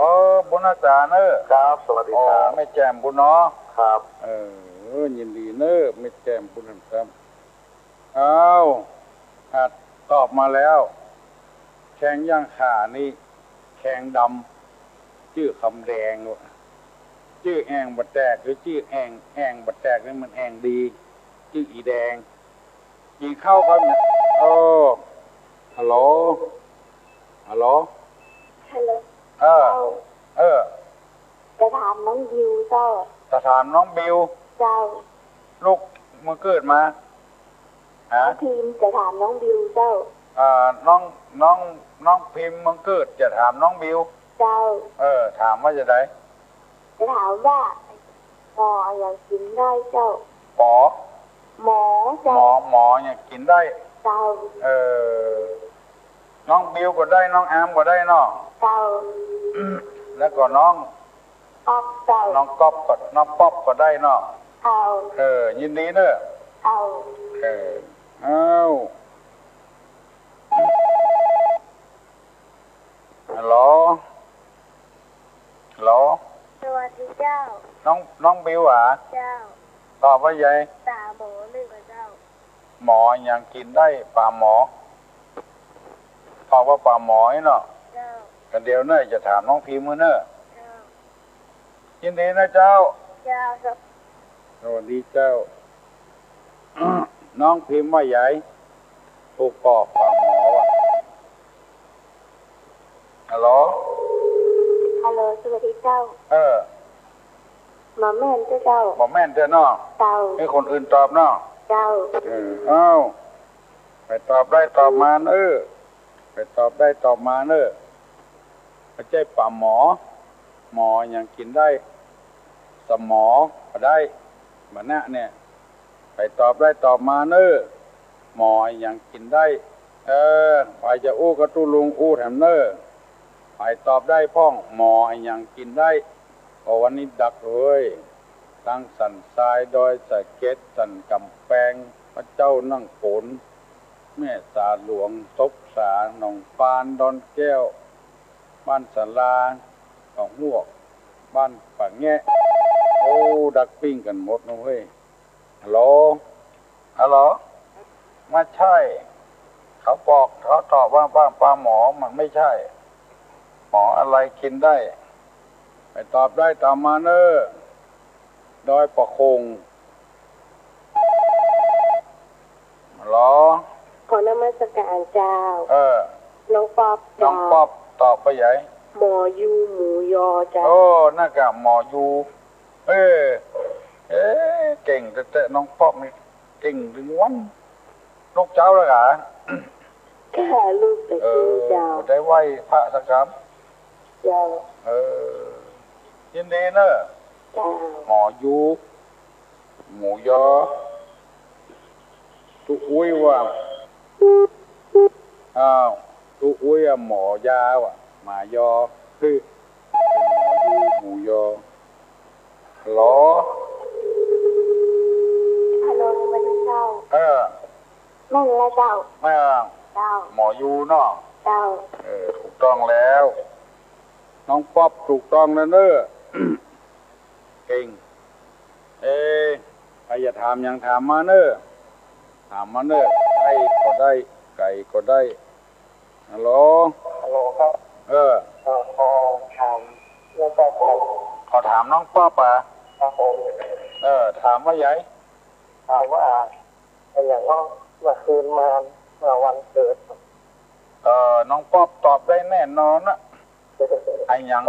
บุญอาจารย์เนอะครับสวัสดีครับไม่แจมบุญเนาะครับยินดีเนอะไม่แจมบุญครับเอาตอบมาแล้วแข่งย่างขานี่แข่งดำชื่อคำแดงชื่อแองบัดแตกหรือชื่อแองบัดแตกนี่มันแองดีชื่ออีแดงกินข้าวครับเนี่ยฮัลโหลฮัลโหลจะถามน้องบิวเจ้าจะถามน้องบิวเจ้าลูกมึงเกิดมาพิมจะถามน้องบิวเจ้าน้องพิมมึงเกิดจะถามน้องบิวเจ้าถามว่าจะได้จะถามว่าหมออย่างกินได้เจ้าหมอเจ้าหมออย่างกินได้เจ้าน้องบิวก็ได้น้องอามก็ได้เนาะเจ้าแล้วก็น้องป๊อบเจ้าน้องก๊อบก็น้องป๊อบก็ได้เนาะยินดีเนอะฮัลโหลสวัสดีเจ้าน้องบิวเจ้าตอบว่าไงตาหมอหนึ่งเจ้าหมอยังกินได้ปลาหมอตอบว่าปลาหมอเนาะกันเดียวเนอะจะถามน้องพิมพ์เนอะยินดีนะเจ้าครับสวัสดีเจ้า น้องพิมพ์ว่าใหญ่ถูกปอกปลาหมอวะฮัลโหลสวัสดีเจ้าหมอแม่นเจ้าหมอแม่นเนาะให้คนอื่นตอบเนาะเจ้าไปตอบได้ตอบมาไปตอบได้ตอบมาไม่ใช่ปลาหมออย่างกินได้สมอก็ได้ มานะเนี่ยไปตอบได้ตอบมาเนอะหมออย่างกินได้ไปจะอู้กับตุลุงอู้แถมเนอะไปตอบได้พ่องหมออย่างกินได้พอวันนี้ดักเลยตั้งสันทรายดอยสะเก็ดสันกำแพงพระเจ้านั่งโขนแม่สาหลวงซบสาหนองปานดอนแก้วบ้านสาราของหวกบ้านปากแงะโอ้ดักปิ้งกันหมดนะเว้ยฮัลโหลฮัลโหลไม่ใช่เขาบอกเขาตอบว่าปลาหมอมันไม่ใช่หมออะไรกินได้ไปตอบได้ตามมาเนอะดอยประคงหรอขอนมัสการเจ้าน้องป๊อบตอบไปใหญ่หมอยูหมูยอจ้าโอ้น่ากะหมอยูเก่งแต่น้องป๊อบนี่เก่งถึงวันลูกเจ้าแล้วกะแค่ลูกแต่เจ้าได้ไหวพระสักครั้งเจ้ายินดีเนอะหมอยูหมูยอตุอุ้ยว่าตุอุ้ยหมอยาว่ะหมายอคือหมูยอหรอฮัลโหลสวัสดีเจ้าแม่ละเจ้าหมอยูเนาะถูกต้องแล้วน้องป๊อบถูกต้องแล้วเนอะเก่งใครจะถามยังถามมาเนอะถามมาเนอะไก่ก็ได้ไก่ก็ได้ฮัลโหลครับขอถามน้องป๊อบขอถามน้องป๊อบอ่ะครับผมถามว่าใหญ่ถามว่าอย่างว่าเมื่อคืนมาเมื่อวันเกิดน้องป๊อบตอบได้แน่นอนนะไอ้อย่าง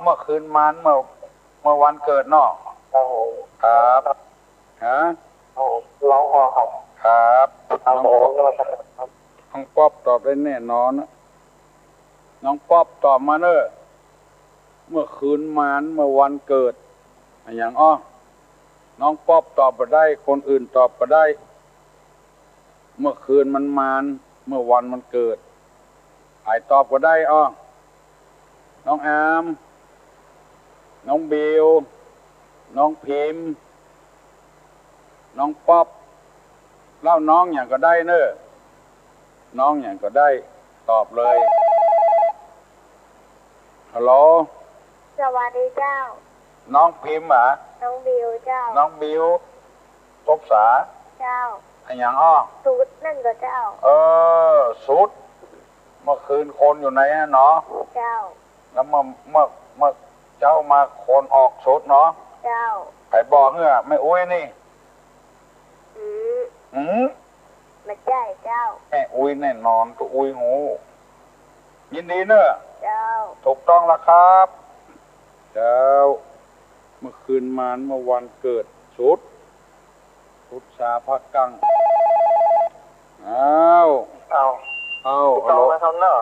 เมื่อคืนมาเมื่อวันเกิดเนาะครับฮะร้องพอครับน้องป๊อบตอบได้แน่นอนนะน้องป๊อบตอบมาเนอะเมื่อคืนมาเมื่อวันเกิดไอ้อย่างน้องป๊อบตอบไปได้คนอื่นตอบไปได้เมื่อคืนมันมาเมื่อวันมันเกิดไอ้ตอบก็ได้น้องอามน้องบิวน้องพิมพ์น้องป๊อบเล่าน้องอย่างก็ได้เนอะน้องอย่างก็ได้ตอบเลยฮัลโหลสวัสดีเจ้าน้องพิมพ์น้องบิวเจ้าน้องบิวทบษาเจ้าไอ้อย่างสุดนั่นก็เจ้าสุดเมื่อคืนคนอยู่ไหนเนาะเจ้าแล้วเมื่อเจ้ามาคนออกสุดเนาะเจ้าไอ้บอกเนี่ยไม่อุ้ยนี่ไม่ใช่เจ้าแม่อุ้ยแน่นอนตัวอุ้ยหูยินดีเนอะเจ้าถูกต้องแล้วครับเจ้าเมื่อคืนมาเมื่อวันเกิดสุดชาพักกังถูกต้องแล้วครับเนอะ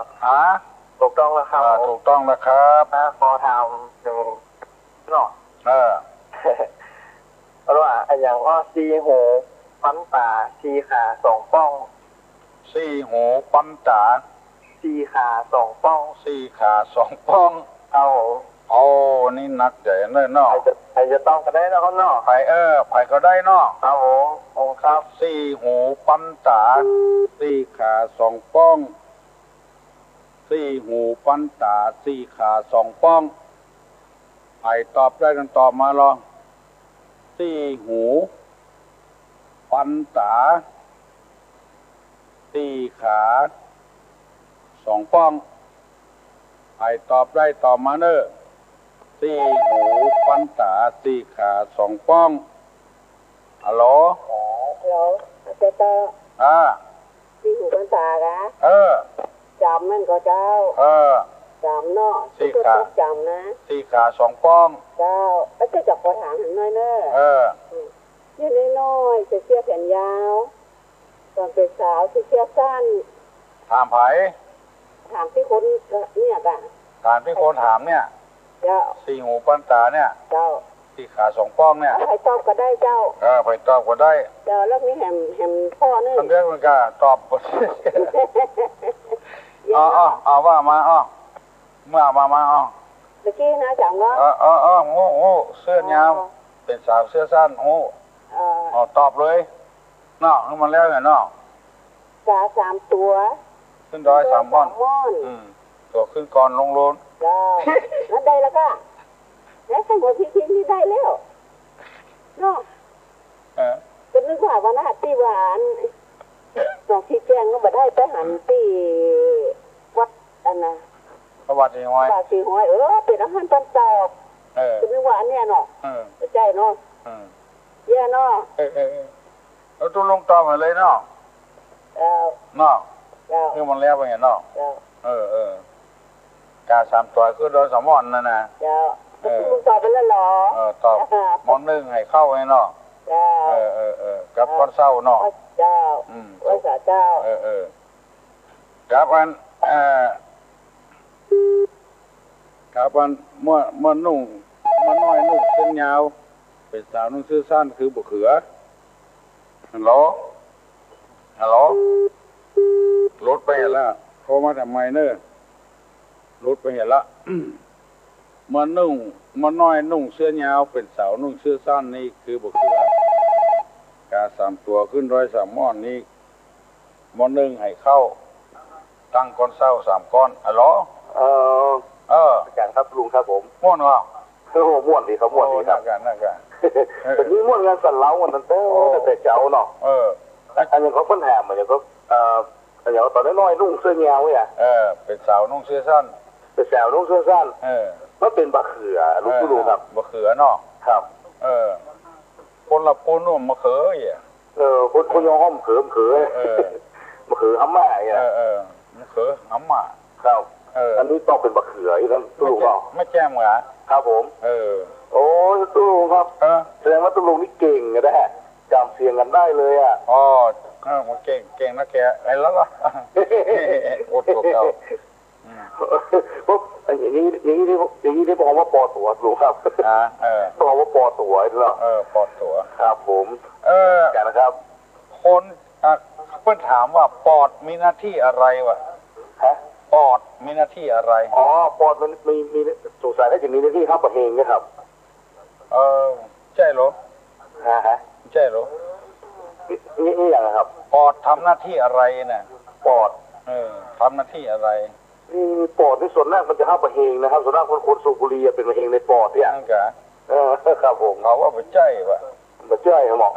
ถูกต้องแล้วครับถูกต้องแล้วครับขอถามหนึ่งเนาะเพราะว่าอย่างซีหูปันตาซีขาสองป้องซีหูปันตาซีขาสองป้องซีขาสองป้องนี่นักใหญ่เนอะเนาะใครจะต้องก็ได้เนาะเนาะไผ่ก็ได้เนาะครับซีหูปันตาซีขาสองป้องซีหูปันตาซีขาสองป้องไผ่ตอบได้กันตอบมาลองซีหูปันตาซีขาสองป้องไผ่ตอบได้ตอบมาเนอะซีหูปันตาซีขาสองป้องฮัลโหลเจ้าซีหูปันตากะจำนั่นก็เจ้าจำเนาะซีขาจำนะซีขาสองป้องเจ้าแล้วจะจับขอถามหน่อยเนอะยืนน้อยเสื้อแขนยาวตอนเป็นสาวเสื้อสั้นถามไผถามที่คนเนี่ยกะถามที่คนถามเนี่ยเจ้าซีหูปันตาเนี่ยเจ้า ที่ขาสองป้องเนี่ยไผ่ตอบก็ได้เจ้าไผ่ตอบก็ได้เจ้าแล้วมีแหมพ่อนี่ทำเรื่องมันก็ตอบเอาว่ามาเมื่อมาเมื่อกี้นะจังว่าโอ้เสื้อยาวเป็นสาวเสื้อสั้นโอ้ตอบเลยเนาะมันแล้วไงเนาะกา3 ตัวขึ้นร้อย3 ม่อนตัวขึ้นก่อนลงโลนแล้วได้แล้วก็แล้วใส่หัวพิงนี่ได้แล้วเนาะก็นึกว่าวันนั้นที่หวานสองที่แจ้งก็บ่ได้ไปหันที่วัดอันน่ะวัดสีห้อยเป็นอาหารตอนตอบก็นึกว่าอันเนี้ยเนาะใจเนาะแย่เนาะแล้วตัวลงตอบมาเลยเนาะเนาะคือมันแล้วไปไงเนาะกา3 ตัวคือโดน2 ม่อนนั่นนะลุงตอบไปแล้วหรอตอบม่อน 1ให้เข้าไงเนาะกับก้อนเศร้าเนาะเจ้าไว้สาเจ้ากับอันครับมันมันนุ่งมันน้อยนุ่งเส้นยาวเป็นสาวนุ่งเสื้อสั้นคือบุกเขือฮัลโหลรถไปเห็นแล้วโทรมาทำไมเนอะรถไปเห็นละมันนุ่งมันน้อยนุ่งเสื้อยาวเป็นสาวนุ่งเสื้อสั้นนี่คือบุกเขือกา3 ตัวขึ้นร้อย3 ม่อนนี่ม่อน 1ให้เข้าตั้งก้อนเศร้า3 ก้อนฮัลโหลอาจารย์ครับลุงครับผมม่วนว่าม่วนดีครับม่วนดีครับน่ากันแต่นี่ม่วนงานสั่นเล้าวันนั้นแต่เจ้าเนาะอันนี้เขาเพิ่นแหมเหมือนเขาอันนี้ตอนน้อยนุ่งเสื้อยาวเนี่ยเป็นสาวนุ่งเสื้อสั้นเป็นสาวนุ่งเสื้อสั้นมันเป็นบะเขือลุงครับบะเขือเนาะครับคนละปูนุ่มมะเขือคนยองห้อมเขือมะเขือห้ำมาเนี่ยมะเขือห้ำมาครับอันนี้ต้องเป็นบะเขืออีกแล้วตู้ลุงไม่แจ่มเหรอครับผมโอ้ตู้ลุงครับแสดงว่าตู้ลุงนี่เก่งนะฮะจำเสียงกันได้เลยอ่ะมันเก่งนะแกไอ้แล้วล่ะโอ้โหเก่าพวกอย่างนี้ที่บอกว่าปอตัวลุงครับบอกว่าปอตัวเหรอปอตัวครับผมกันนะครับคนเพื่อนถามว่าปอดมีหน้าที่อะไรวะปอดมีหน้าที่อะไรปอดมันมีสงสัยได้จะมีหน้าที่ครับประเฮงนะครับใช่หรอใช่หรอนี่อย่างครับปอดทำหน้าที่อะไรเนี่ยปอดทำหน้าที่อะไรปอดในส่วนแรกมันจะเข้าประเฮงนะครับส่วนแรกคนสูบบุหรี่เป็นประเฮงในปอดเนี่ยนั่นกะครับผมเขาว่าปัจจัยวะปัจจัยครับหมอ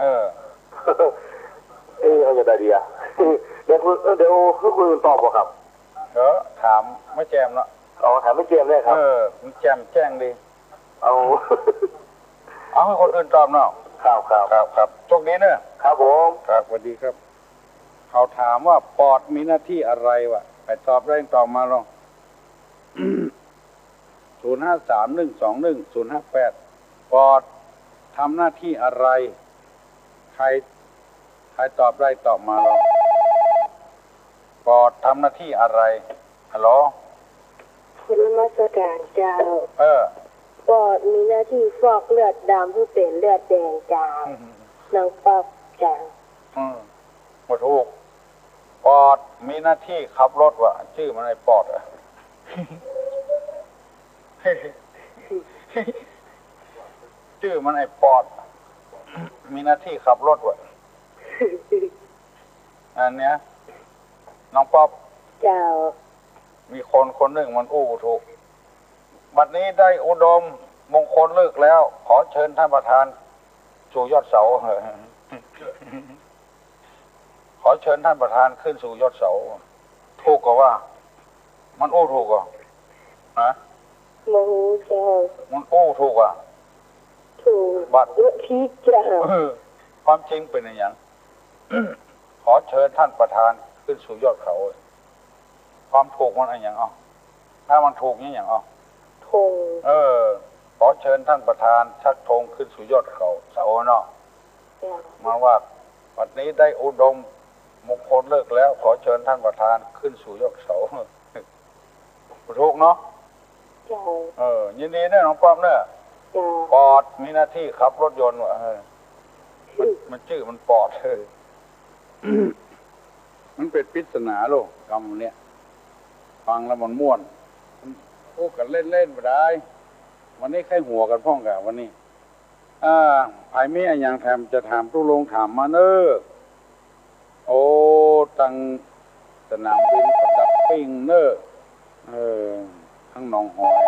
เอาจะได้ดีอ่ะเดี๋ยวคุณตอบป่ะครับถามไม่แจมเนาะถามไม่แจมเลยครับมันแจมแจ้งดีเอาให้คนอื่นตอบเนาะครับตรงนี้เนอะครับผมครับสวัสดีครับเขาถามว่าปอดมีหน้าที่อะไรวะไปตอบได้ตอบมาลอง0531210558ปอดทำหน้าที่อะไรใครตอบได้ตอบมาลองปอดทำหน้าที่อะไรฮัลโหลคุณมาสการเจ้าปอดมีหน้าที่ฟอกเลือดดำผู้เป็นเลือดแดงจามน้องปอกจางหมดถูกปอดมีหน้าที่ขับรถวะชื่อมันไอ้ปอดอะชื่อมันไอ้ปอดมีหน้าที่ขับรถวะอันเนี้ยน้องป๊อบเจ้ามีคนหนึ่งมันถูกบัดนี้ได้อุดมมงคลเลิกแล้วขอเชิญท่านประธานสู่ยอดเสาขอเชิญท่านประธานขึ้นสู่ยอดเสาถูกกว่ามันถูกกว่านะมูเจ้ามันถูกอ่ะถูกบัดพี่เจ้าความจริงเป็นอย่างขอเชิญท่านประธานขึ้นสู่ยอดเขาความถูกมันอย่างถ้ามันถูกอย่างธงขอเชิญท่านประธานชักธงขึ้นสู่ยอดเขาเสาเนาะมาว่าวันนี้ได้อุดมมงคลเลิกแล้วขอเชิญท่านประธานขึ้นสู่ยอดเสาถูกเนาะยินดีเนี่ยน้องป้อมเนี่ย ปอดมีหน้าที่ขับรถยนต์วะมันชื่อมันปอดมันเป็นปริศนาโลกกรรมเนี้ยฟังแล้วมันม่วนพูดกันเล่นๆไปได้วันนี้ใครหัวกันพ่องกันวันนี้ไอ้มีอย่างแถมจะถามตู้ลงถามมาเนอโอ้ตั้งสนามบินกับดักปิ้งเนอทั้งหนองหอย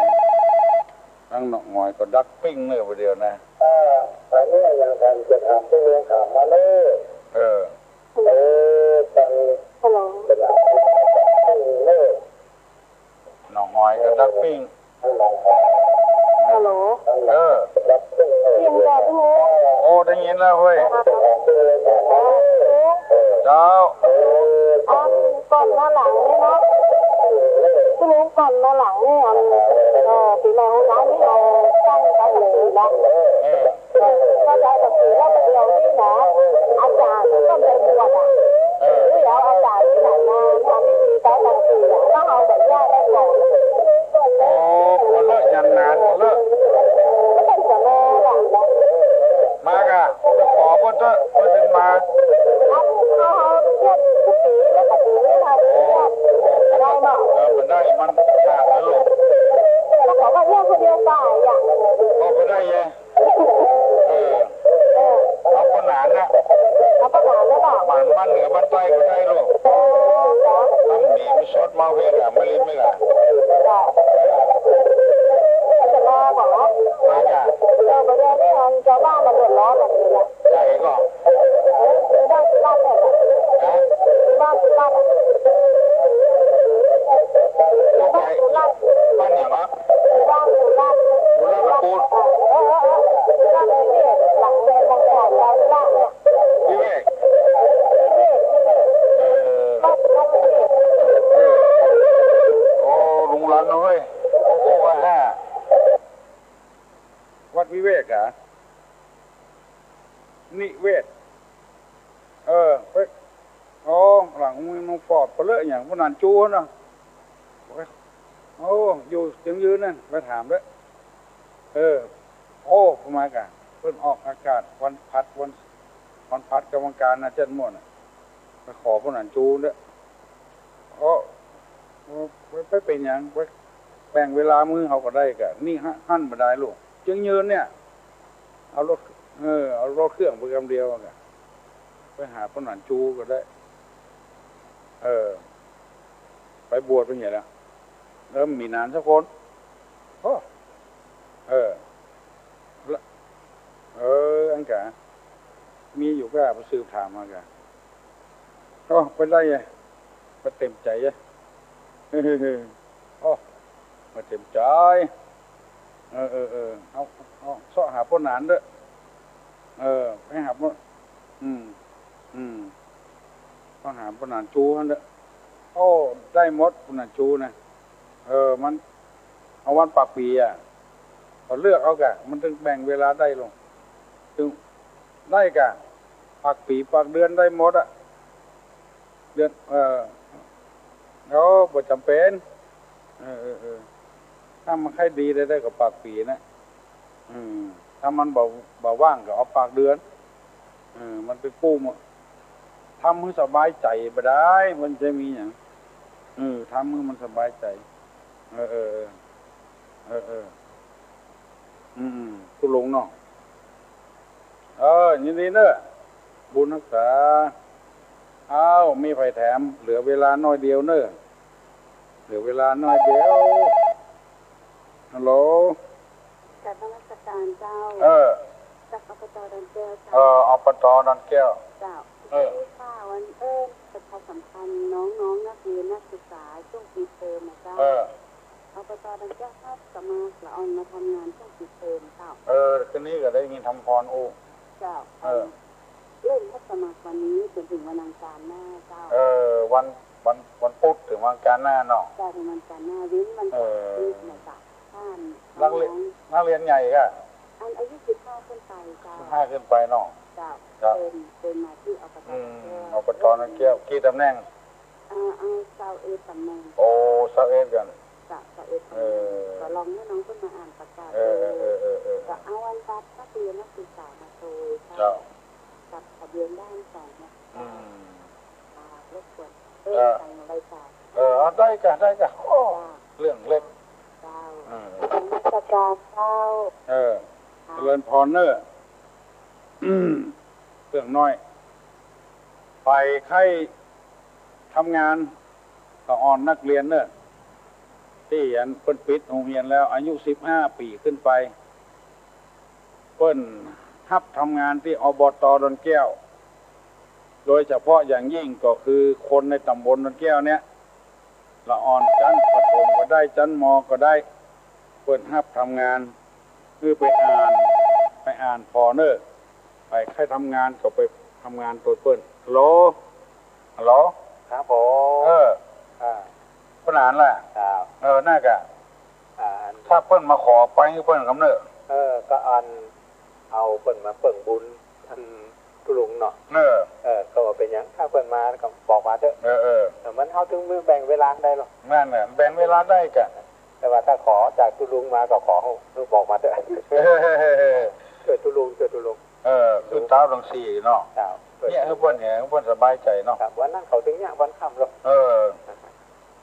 ทั้งหนองหอยก็ดักปิ้งเนอไปเดียวนะไอ้มีอย่างแถมจะถามตู้ลงถามมาเนอตั้งสนามบินกับดักปิ้งเนอหนองหอยกับดักปิ้งฮัลโหลเสียงแบบโหโอ้ได้ยินแล้วเว้ยเจ้าก่อนหน้าหลังนี่เนาะคุณลุงก่อนหน้าหลังนี่ปีใหม่ของร้านนี่เราตั้งใจกับปีละก็ใจกับปีแล้วเดียวนี่นะอาจารย์ก็ไปบวชนี่แล้วอาจารย์ที่ไหนมาทำพิธีใจกับปีต้องเอาแบบญาติได้ก่อนโอ้คนเลิกยันนานคนเลิกไม่เป็นจะแม่ละมากะจะขอเพื่อนจะเพื่อนมาเขาเรียกปีแล้วกับปีนี้เราได้เนาะมันได้มันขาดแล้วลูกแล้วเขาก็เรียกคนเดียวไปพอไปได้ยังเอาขนาดนะเอาขนาดได้ป่ะมันเหนือมันใต้ก็ได้ลูกทำดีไม่ชดมาเวกะไม่รีบไม่ละจะมาบอกว่าประเดี๋ยวนี้ชาวบ้านมาเดือดร้อนแบบนี้แหละใช่ก็บ้านบ้านเนี่ยบ้านบ้านบ้านอย่างวะบ้านบ้านปูนบ้านนี่หลังเดินหลังก่อนแล้วบ้านเนี่ยวิเวกโอ้ลุงรันเลยโอ้โหวัดวิเวกอ่ะนิเวศไปหลังมึงน้องฟอดไปเลยอย่างพนันจูนะโอ้อยู่ยังยืนนั่นไปถามด้วยโอ้ประมาณกันเพิ่นออกอากาศวันพัดกรรมการนะเจ้าม่วนไปขอพนันจูด้วยไปเป็นอย่างไปแบ่งเวลามือเขาก็ได้กะนี่หั่นมาได้ลูกจึงยืนเนี่ยเอารถเครื่องไปกำเดียวกันไปหาพนันจูก็ได้ไปบวชเป็นไงล่ะเริ่มมีนานสักคนอันกะมีอยู่ก็ไปสืบถามมากะไปได้ไงไปเต็มใจไงมาเต็มใจเอาเสาะหาพนานด้วยไปหาพนต้องหาพนานจูนั่นด้วยได้หมดพนานจูนะมันเอาวันปากปีพอเลือกเอากะมันถึงแบ่งเวลาได้ลงถึงได้กะปากปีปากเดือนได้หมดเดือนแล้วบ่จำเป็นถ้ามันค่อยดีได้กับปากปีนะถ้ามันเบาว่างก็เอาปากเดือนมันไปกู้มาทำให้สบายใจไปได้มันจะมีอย่างทำให้มันสบายใจตุลงเนาะยินดีเนอะบุญรักษามีไฟแถมเหลือเวลาน้อยเดียวเนอะเหลือเวลาน้อยเดียวฮัลโหลจากนมัสการเจ้าจากอบต.ดอนแก้วอบต.ดอนแก้วเจ้าค่ะวันประชาสัมพันธ์น้องนักเรียนนักศึกษาช่วงปีเทอมเจ้าอบต.ดอนแก้วครับสมาละออนมาทำงานช่วงปีเทอมเจ้าคืนนี้ก็ได้ยินทำพรเจ้าเริ่มพัฒนาวันนี้จนถึงวันอังคารหน้าเจ้าวันพุธถึงวันอังคารหน้าเนาะถึงวันอังคารหน้าวิ้นวันเสาร์ที่ไหนจ้ะท่านนักเรียนใหญ่ก็อายุ15ขึ้นไปเจ้า15ขึ้นไปเนาะเจ้าเป็นมาที่อบต.อบต.ดอนแก้วกี่ตำแหน่งเซาเอตำแหน่งเซาเอกันจ้ะเซาเอ ก็ลองให้น้องขึ้นมาอ่านประกาศก็เอาวันตัดนักเรียนนักศึกษามาโดยกับทะเบียนด้านสองนะรบกวนใส่ใบสายได้กันเรื่องเล็กราชการเจ้าเจริญพรเนอร์เรื่องน้อยไปใครทำงานก็อ่อนนักเรียนเนอะที่ยันเปิ้นปิดโรงเรียนแล้วอายุ15 ปีขึ้นไปเปิ้นรับทำงานที่อบต.ดอนแก้วโดยเฉพาะอย่างยิ่งก็คือคนในตำบลดอนแก้วเนี้ยละอ่อนชั้นประถมก็ได้ชั้นม.ก็ได้เปิ้นรับทำงานคือไปอ่านพอเนอร์ไปใครทำงานก็ไปทำงานตัวเปิ้นฮัลโหลครับผมเปิ้นอ่านล่ะน่ากะถ้าเปิ้นมาขอไปเปิ้นกำเนิดก็อ่านเอาเปิ้นมาเปิ่งบุญท่านตุลุงเนาะก็ว่าเป็นหยังถ้าเปิ้นมาก็บอกมาเถอะแต่มันเฮาถึงมือแบ่งเวลาได้หรอนั่นแหละแบ่งเวลาได้กะแต่ว่าถ้าขอจากตุลุงมาก็ขอเฮาบอกมาเถอะช่วยตุลุงขึ้นเท้าลงสี่เนาะเนี่ยเพิ่นเนี่ยเพิ่นสบายใจเนาะวันนั้นเขาถึงเนี่ยวันค่ำหรอก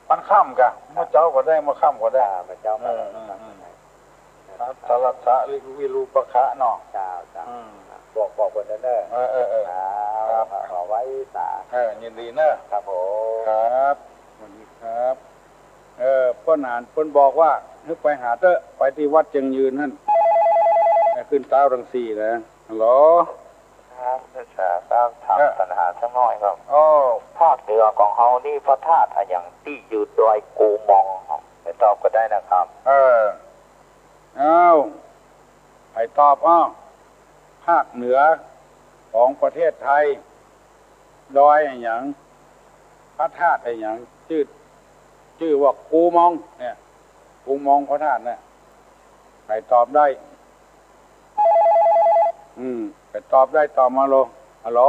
วันค่ำกะเมื่อเจ้าก็ได้เมื่อค่ำก็ได้เมื่อเจ้าสารสะวิรูปะคะเนาะบอกคนนั้นขอไว้สายินดีเนอะครับผมครับสวัสดีครับเพิ่นอ่านเพิ่นบอกว่านึกไปหาเถอะไปที่วัดเชียงยืนนั่นขึ้นเท้ารังสีนะฮัลโหลครับจะทราบถามปัญหาสักหน่อยครับภาคเหนือของเฮานี่พระธาตุอย่างที่อยู่ดอยกูมองไปตอบก็ได้นะครับให้ตอบภาคเหนือของประเทศไทยดอยอย่างพระธาตุอย่างชื่อว่ากูมองเนี่ยกูมองพระธาตุเนี่ยให้ตอบได้ไปตอบได้ตอบมาโลฮัลโหลอ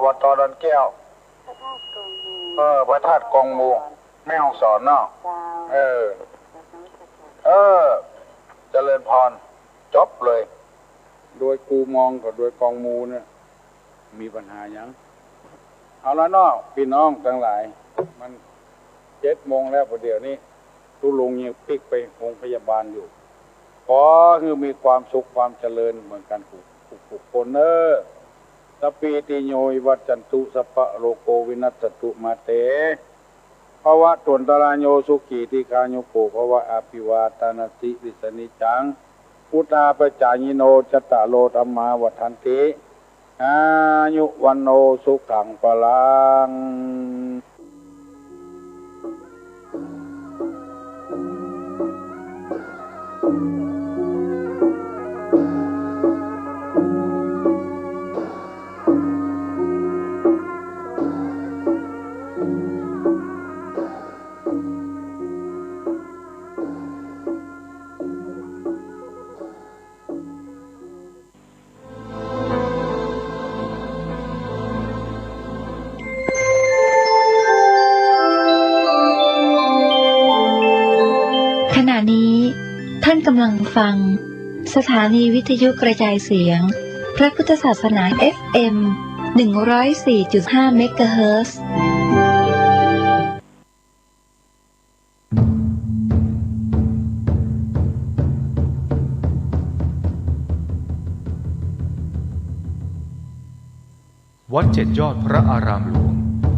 บต.ดอนแก้วพระธาตุกองมูแม่ฮ่องสอนเนาะเจริญพรจบเลยโดยกูมองกับโดยกองมูเนี่ยมีปัญหายังเอาละเนาะพี่น้องทั้งหลายมัน7 โมงแล้วพอเดี๋ยวนี้ตุลุงยังปิกไปโรงพยาบาลอยู่ขอคือมีความสุขความเจริญเหมือนกันทุกคนสปีติโยวัจจันตุสัพพะโลโกวินัสสตุมาเตภวะตุนตรายโยสุขีติคาโยโกภวะอภิวาทนาสิริสนิจังพุทธาปจายิโนจตโลธัมมาวัฏันติอายุวันโนสุขังปลังขณะนี้ท่านกำลังฟังสถานีวิทยุกระจายเสียงพระพุทธศาสนา FM 104.5 เมกะเฮิรตซ์วัดเจ็ดยอดพระอารามหลวง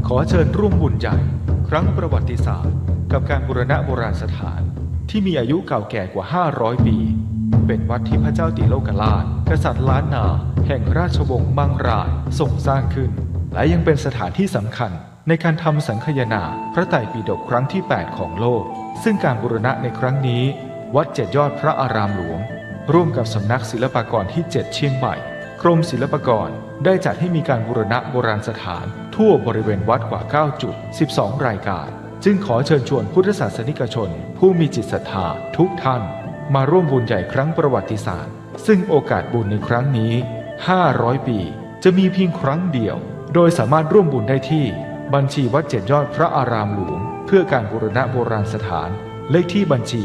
ขอเชิญร่วมบุญใหญ่ครั้งประวัติศาสตร์กับการบูรณะโบราณสถานที่มีอายุเก่าแก่กว่า500 ปีเป็นวัดที่พระเจ้าติโลกราชกษัตริย์ล้านนาแห่งราชวงศ์มังรายทรงสร้างขึ้นและยังเป็นสถานที่สำคัญในการทำสังคายนาพระไตรปิฎกครั้งที่8ของโลกซึ่งการบูรณะในครั้งนี้วัดเจ็ดยอดพระอารามหลวงร่วมกับสำนักศิลปากรที่7เชียงใหม่กรมศิลปากรได้จัดให้มีการบูรณะโบราณสถานทั่วบริเวณวัดกว่า9จุด12 รายการจึงขอเชิญชวนพุทธศาสนิกชนผู้มีจิตศรัทธาทุกท่านมาร่วมบุญใหญ่ครั้งประวัติศาสตร์ซึ่งโอกาสบุญในครั้งนี้500 ปีจะมีเพียงครั้งเดียวโดยสามารถร่วมบุญได้ที่ บัญชีวัดเจ็ดยอดพระอารามหลวงเพื่อการบูรณะโบราณสถานเลขที่บัญชี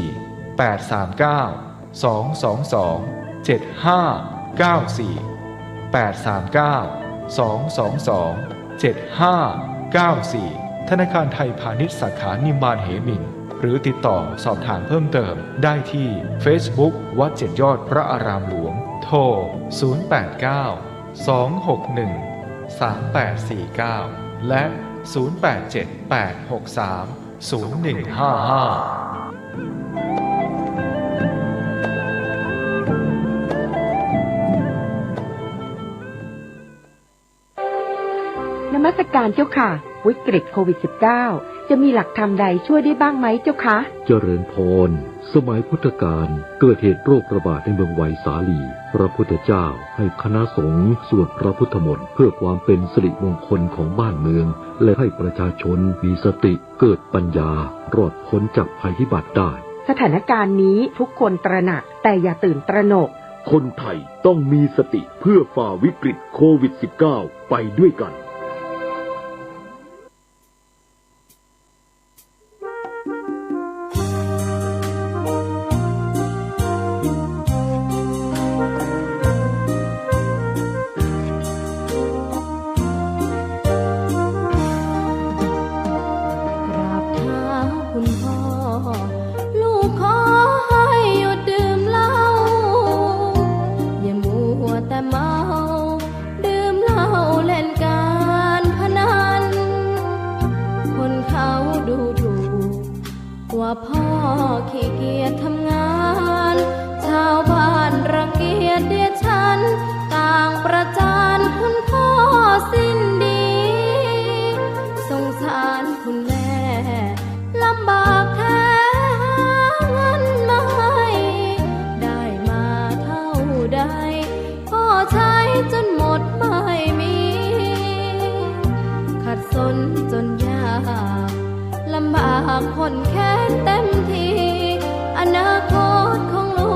839-222-7594 ธนาคารไทยพาณิชย์สาขานิมมานเหมินหรือติดต่อสอบถามเพิ่มเติมได้ที่ Facebook วัดเจ็ดยอดพระอารามหลวงโทร089-261-3849 และ 0878630155นมัสการเจ้าค่ะวิกฤตโควิด -19 จะมีหลักธรรมใดช่วยได้บ้างไหมเจ้าคะเจริญพรสมัยพุทธกาลเกิดเหตุโรคระบาดในเมืองไวสาลีพระพุทธเจ้าให้คณะสงฆ์สวดพระพุทธมนต์เพื่อความเป็นสิริมงคลของบ้านเมืองและให้ประชาชนมีสติเกิดปัญญารอดพ้นจากภัยพิบัติได้สถานการณ์นี้ทุกคนตระหนักแต่อย่าตื่นตระหนกคนไทยต้องมีสติเพื่อฝ่าวิกฤตโควิด -19 ไปด้วยกันว่าพ่อขี้เกียจทำงานชาวบ้านรังเกียจเดียดฉันต่างประจานคุณพ่อสิ้นดีสงสารคุณแม่ลำบากแท้หาเงินมาให้ได้มาเท่าใดพ่อใช้จนหมดไม่มีขัดสนจนยากลำบากคนแค้นเต็ม